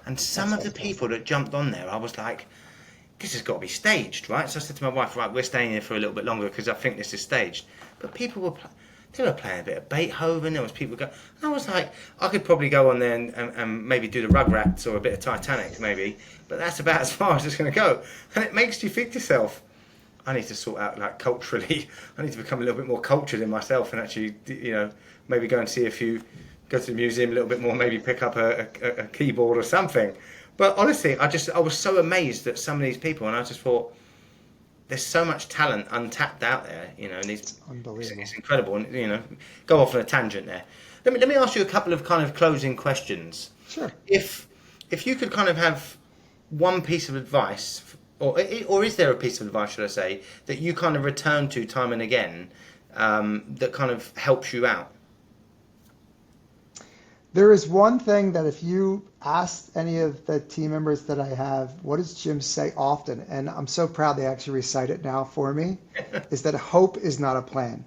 [SPEAKER 1] And some of the people that jumped on there, I was like, this has got to be staged, right? So I said to my wife, right, we're staying here for a little bit longer because I think this is staged. But people were playing a bit of Beethoven. There was people go. I was like, I could probably go on there and maybe do the Rugrats or a bit of Titanic, maybe. But that's about as far as it's going to go. And it makes you think to yourself, I need to sort out, like, culturally, I need to become a little bit more cultured in myself and actually, maybe go and see go to the museum a little bit more, maybe pick up a keyboard or something. But honestly, I was so amazed at some of these people, and I just thought, there's so much talent untapped out there, and
[SPEAKER 2] Unbelievable.
[SPEAKER 1] it's incredible. And go off on a tangent there. Let me ask you a couple of kind of closing questions.
[SPEAKER 2] Sure.
[SPEAKER 1] If you could kind of have one piece of advice, or is there a piece of advice, should I say, that you kind of return to time and again, that kind of helps you out?
[SPEAKER 2] There is one thing that if you ask any of the team members that I have, what does Jim say often? And I'm so proud they actually recite it now for me, is that hope is not a plan.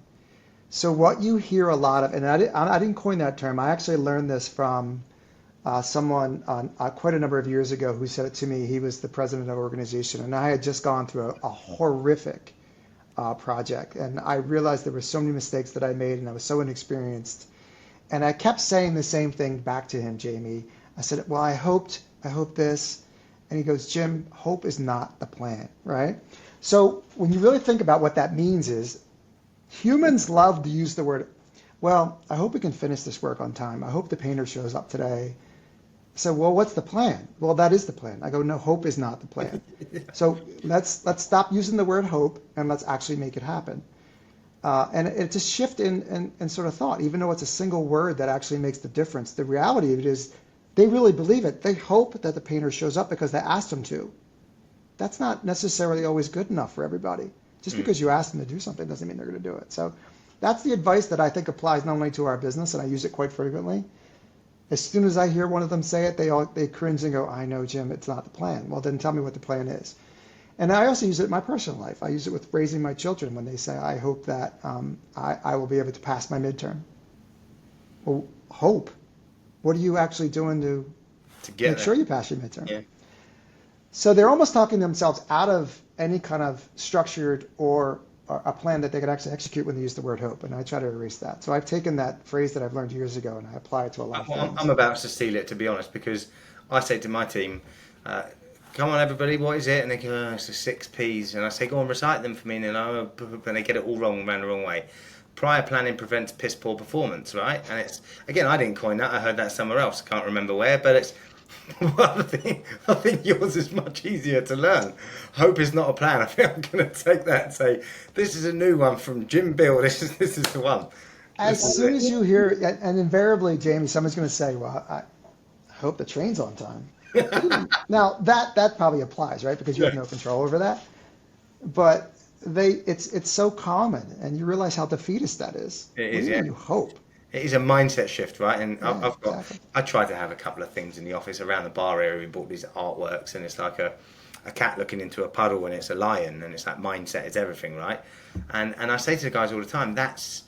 [SPEAKER 2] So what you hear a lot of, and I didn't coin that term, I actually learned this from someone quite a number of years ago who said it to me. He was the president of an organization, and I had just gone through a horrific project. And I realized there were so many mistakes that I made, and I was so inexperienced. And I kept saying the same thing back to him, Jamie. I said, well, I hope this. And he goes, Jim, hope is not the plan, right? So when you really think about what that means is humans love to use the word, well, I hope we can finish this work on time. I hope the painter shows up today. So, well, what's the plan? Well, that is the plan. I go, no, hope is not the plan. So let's stop using the word hope and let's actually make it happen. And it's a shift in sort of thought, even though it's a single word that actually makes the difference. The reality of it is they really believe it. They hope that the painter shows up because they asked him to. That's not necessarily always good enough for everybody. Just because you ask them to do something doesn't mean they're going to do it. So that's the advice that I think applies not only to our business, and I use it quite frequently. As soon as I hear one of them say it, they cringe and go, I know, Jim, it's not the plan. Well, then tell me what the plan is. And I also use it in my personal life. I use it with raising my children when they say, I hope that I will be able to pass my midterm. Well, hope. What are you actually doing to make sure you pass your midterm?
[SPEAKER 1] Yeah.
[SPEAKER 2] So they're almost talking themselves out of any kind of structured or a plan that they could actually execute when they use the word hope. And I try to erase that. So I've taken that phrase that I've learned years ago and I apply it to a lot of things.
[SPEAKER 1] I'm about to steal it, to be honest, because I say to my team, come on, everybody, what is it? And they go, oh, it's the 6 Ps. And I say, go and recite them for me. And they get it all wrong, around the wrong way. Prior planning prevents piss poor performance, right? And it's, again, I didn't coin that. I heard that somewhere else. Can't remember where, but it's, well, I think yours is much easier to learn. Hope is not a plan. I think I'm going to take that and say, this is a new one from Jim Beale. This is the one.
[SPEAKER 2] As soon as you hear, and invariably, Jamie, someone's going to say, well, I hope the train's on time. Now that probably applies, right? Because you have no control over that. But it's so common, and you realize how defeatist that is.
[SPEAKER 1] It is.
[SPEAKER 2] You hope.
[SPEAKER 1] It is a mindset shift, right? And
[SPEAKER 2] Yeah,
[SPEAKER 1] exactly. I try to have a couple of things in the office around the bar area. We bought these artworks, and it's like a cat looking into a puddle, and it's a lion, and it's that mindset is everything, right? And I say to the guys all the time, that's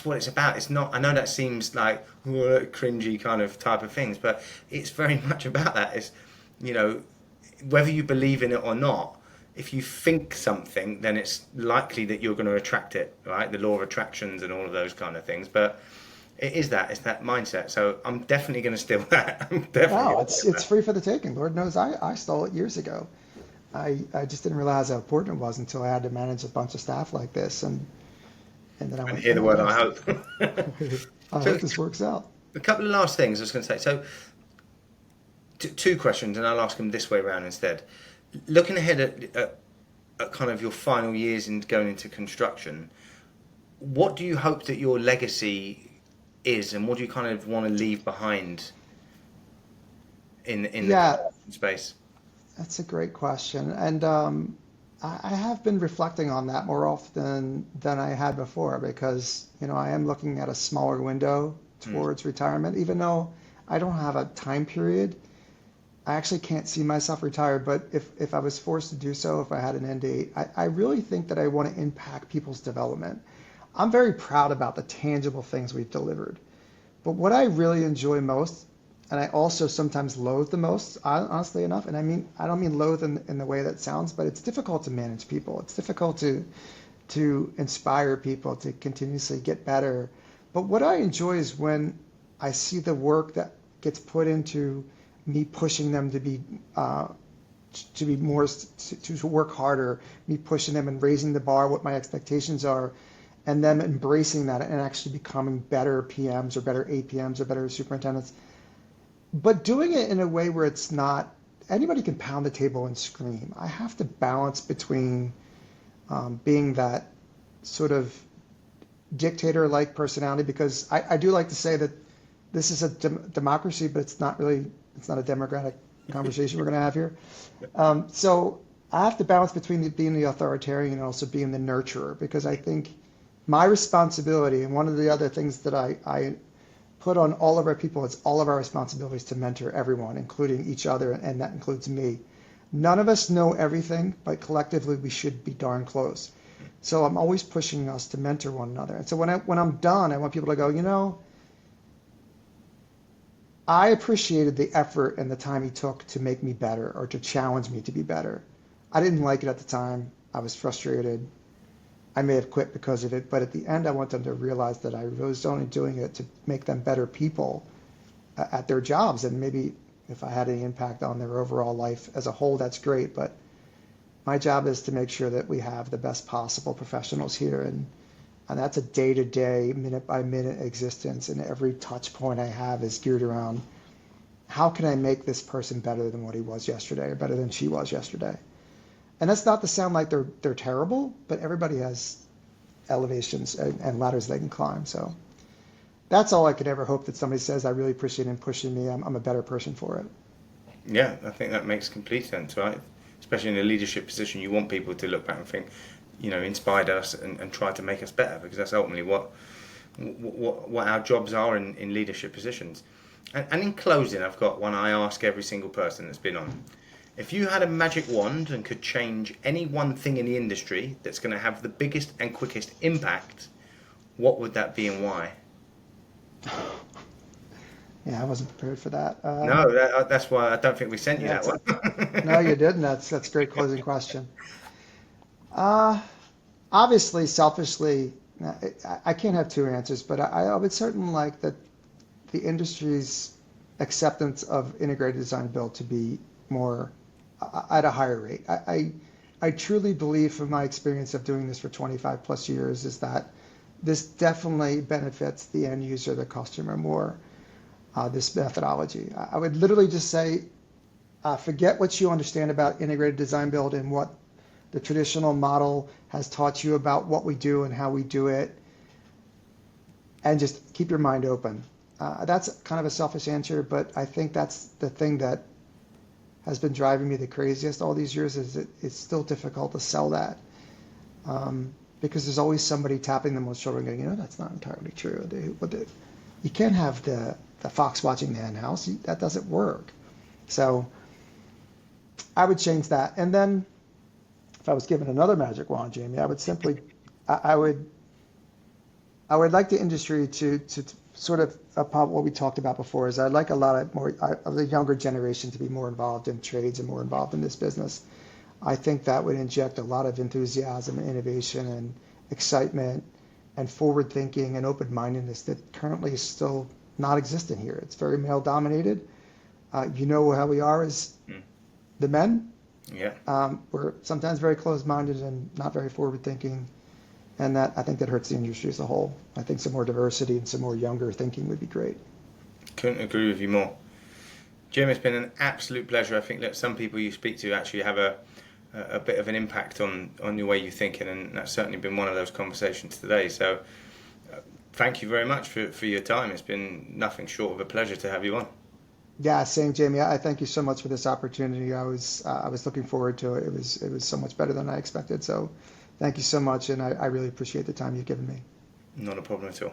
[SPEAKER 1] what it's about. It's not. I know that seems like cringy kind of type of things, but it's very much about that. It's, whether you believe in it or not, if you think something, then it's likely that you're going to attract it, right? The law of attractions and all of those kind of things. But it's that mindset. So I'm definitely going to steal that.
[SPEAKER 2] It's free for the taking. Lord knows I stole it years ago. I just didn't realize how important it was until I had to manage a bunch of staff like this, and then I went.
[SPEAKER 1] Hear the word I hope.
[SPEAKER 2] I hope this works out.
[SPEAKER 1] A couple of last things I was going to say. So, two questions, and I'll ask them this way around instead. Looking ahead at kind of your final years in going into construction, what do you hope that your legacy is, and what do you kind of want to leave behind in the space?
[SPEAKER 2] That's a great question, and I have been reflecting on that more often than I had before, because I am looking at a smaller window towards retirement. Even though I don't have a time period, I actually can't see myself retired. But if I was forced to do so, if I had an end date, I really think that I want to impact people's development. I'm very proud about the tangible things we've delivered. But what I really enjoy most, and I also sometimes loathe the most, honestly enough, and I don't mean loathe in the way that sounds, but it's difficult to manage people. It's difficult to inspire people to continuously get better. But what I enjoy is when I see the work that gets put into me pushing them to be more, to work harder, me pushing them and raising the bar, what my expectations are, and them embracing that and actually becoming better PMs or better APMs or better superintendents. But doing it in a way where it's not, anybody can pound the table and scream. I have to balance between being that sort of dictator-like personality, because I do like to say that this is a democracy, but it's not a democratic conversation we're going to have here. So I have to balance between being the authoritarian and also being the nurturer, because I think my responsibility, and one of the other things that I put on all of our people, it's all of our responsibilities to mentor everyone, including each other, and that includes me. None of us know everything, but collectively we should be darn close. So I'm always pushing us to mentor one another. And so when I'm done, I want people to go, I appreciated the effort and the time he took to make me better or to challenge me to be better. I didn't like it at the time. I was frustrated. I may have quit because of it, but at the end, I want them to realize that I was only doing it to make them better people at their jobs. And maybe if I had any impact on their overall life as a whole, that's great. But my job is to make sure that we have the best possible professionals here. And that's a day-to-day, minute-by-minute existence. And every touch point I have is geared around, how can I make this person better than what he was yesterday or better than she was yesterday? And that's not to sound like they're terrible, but everybody has elevations and ladders they can climb. So that's all I could ever hope, that somebody says, I really appreciate him pushing me. I'm a better person for it.
[SPEAKER 1] Yeah, I think that makes complete sense, right? Especially in a leadership position, you want people to look back and think, inspired us and try to make us better, because that's ultimately what our jobs are in leadership positions. And in closing, I've got one I ask every single person that's been on. If you had a magic wand and could change any one thing in the industry that's going to have the biggest and quickest impact, what would that be and why?
[SPEAKER 2] Yeah, I wasn't prepared for that.
[SPEAKER 1] No, that's why I don't think we sent you that one.
[SPEAKER 2] No, you didn't. That's a great closing question. Obviously, selfishly, I can't have two answers, but I would certainly like that the industry's acceptance of integrated design build to be more at a higher rate. I truly believe, from my experience of doing this for 25 plus years, is that this definitely benefits the end user, the customer more, this methodology. I would literally just say, forget what you understand about integrated design build and what the traditional model has taught you about what we do and how we do it, and just keep your mind open. That's kind of a selfish answer, but I think that's the thing that has been driving me the craziest all these years, is it's still difficult to sell that. Because there's always somebody tapping them on the shoulder and going, that's not entirely true. You can't have the fox watching the hen house. That doesn't work. So I would change that. And then if I was given another magic wand, Jamie, I would simply, I would like the industry to sort of, upon what we talked about before, is I'd like a lot more of the younger generation to be more involved in trades and more involved in this business. I think that would inject a lot of enthusiasm, innovation, and excitement, and forward thinking and open-mindedness that currently is still not existent here. It's very male-dominated. How we are as the men.
[SPEAKER 1] Yeah.
[SPEAKER 2] We're sometimes very closed-minded and not very forward-thinking. And I think that hurts the industry as a whole. I think some more diversity and some more younger thinking would be great.
[SPEAKER 1] Couldn't agree with you more. Jim, it's been an absolute pleasure. I think that some people you speak to actually have a bit of an impact on the way you think, and that's certainly been one of those conversations today. So thank you very much for your time. It's been nothing short of a pleasure to have you on.
[SPEAKER 2] Yeah, same, Jamie. I thank you so much for this opportunity. I was looking forward to it. It was so much better than I expected. So thank you so much, and I really appreciate the time you've given me.
[SPEAKER 1] Not a problem at all.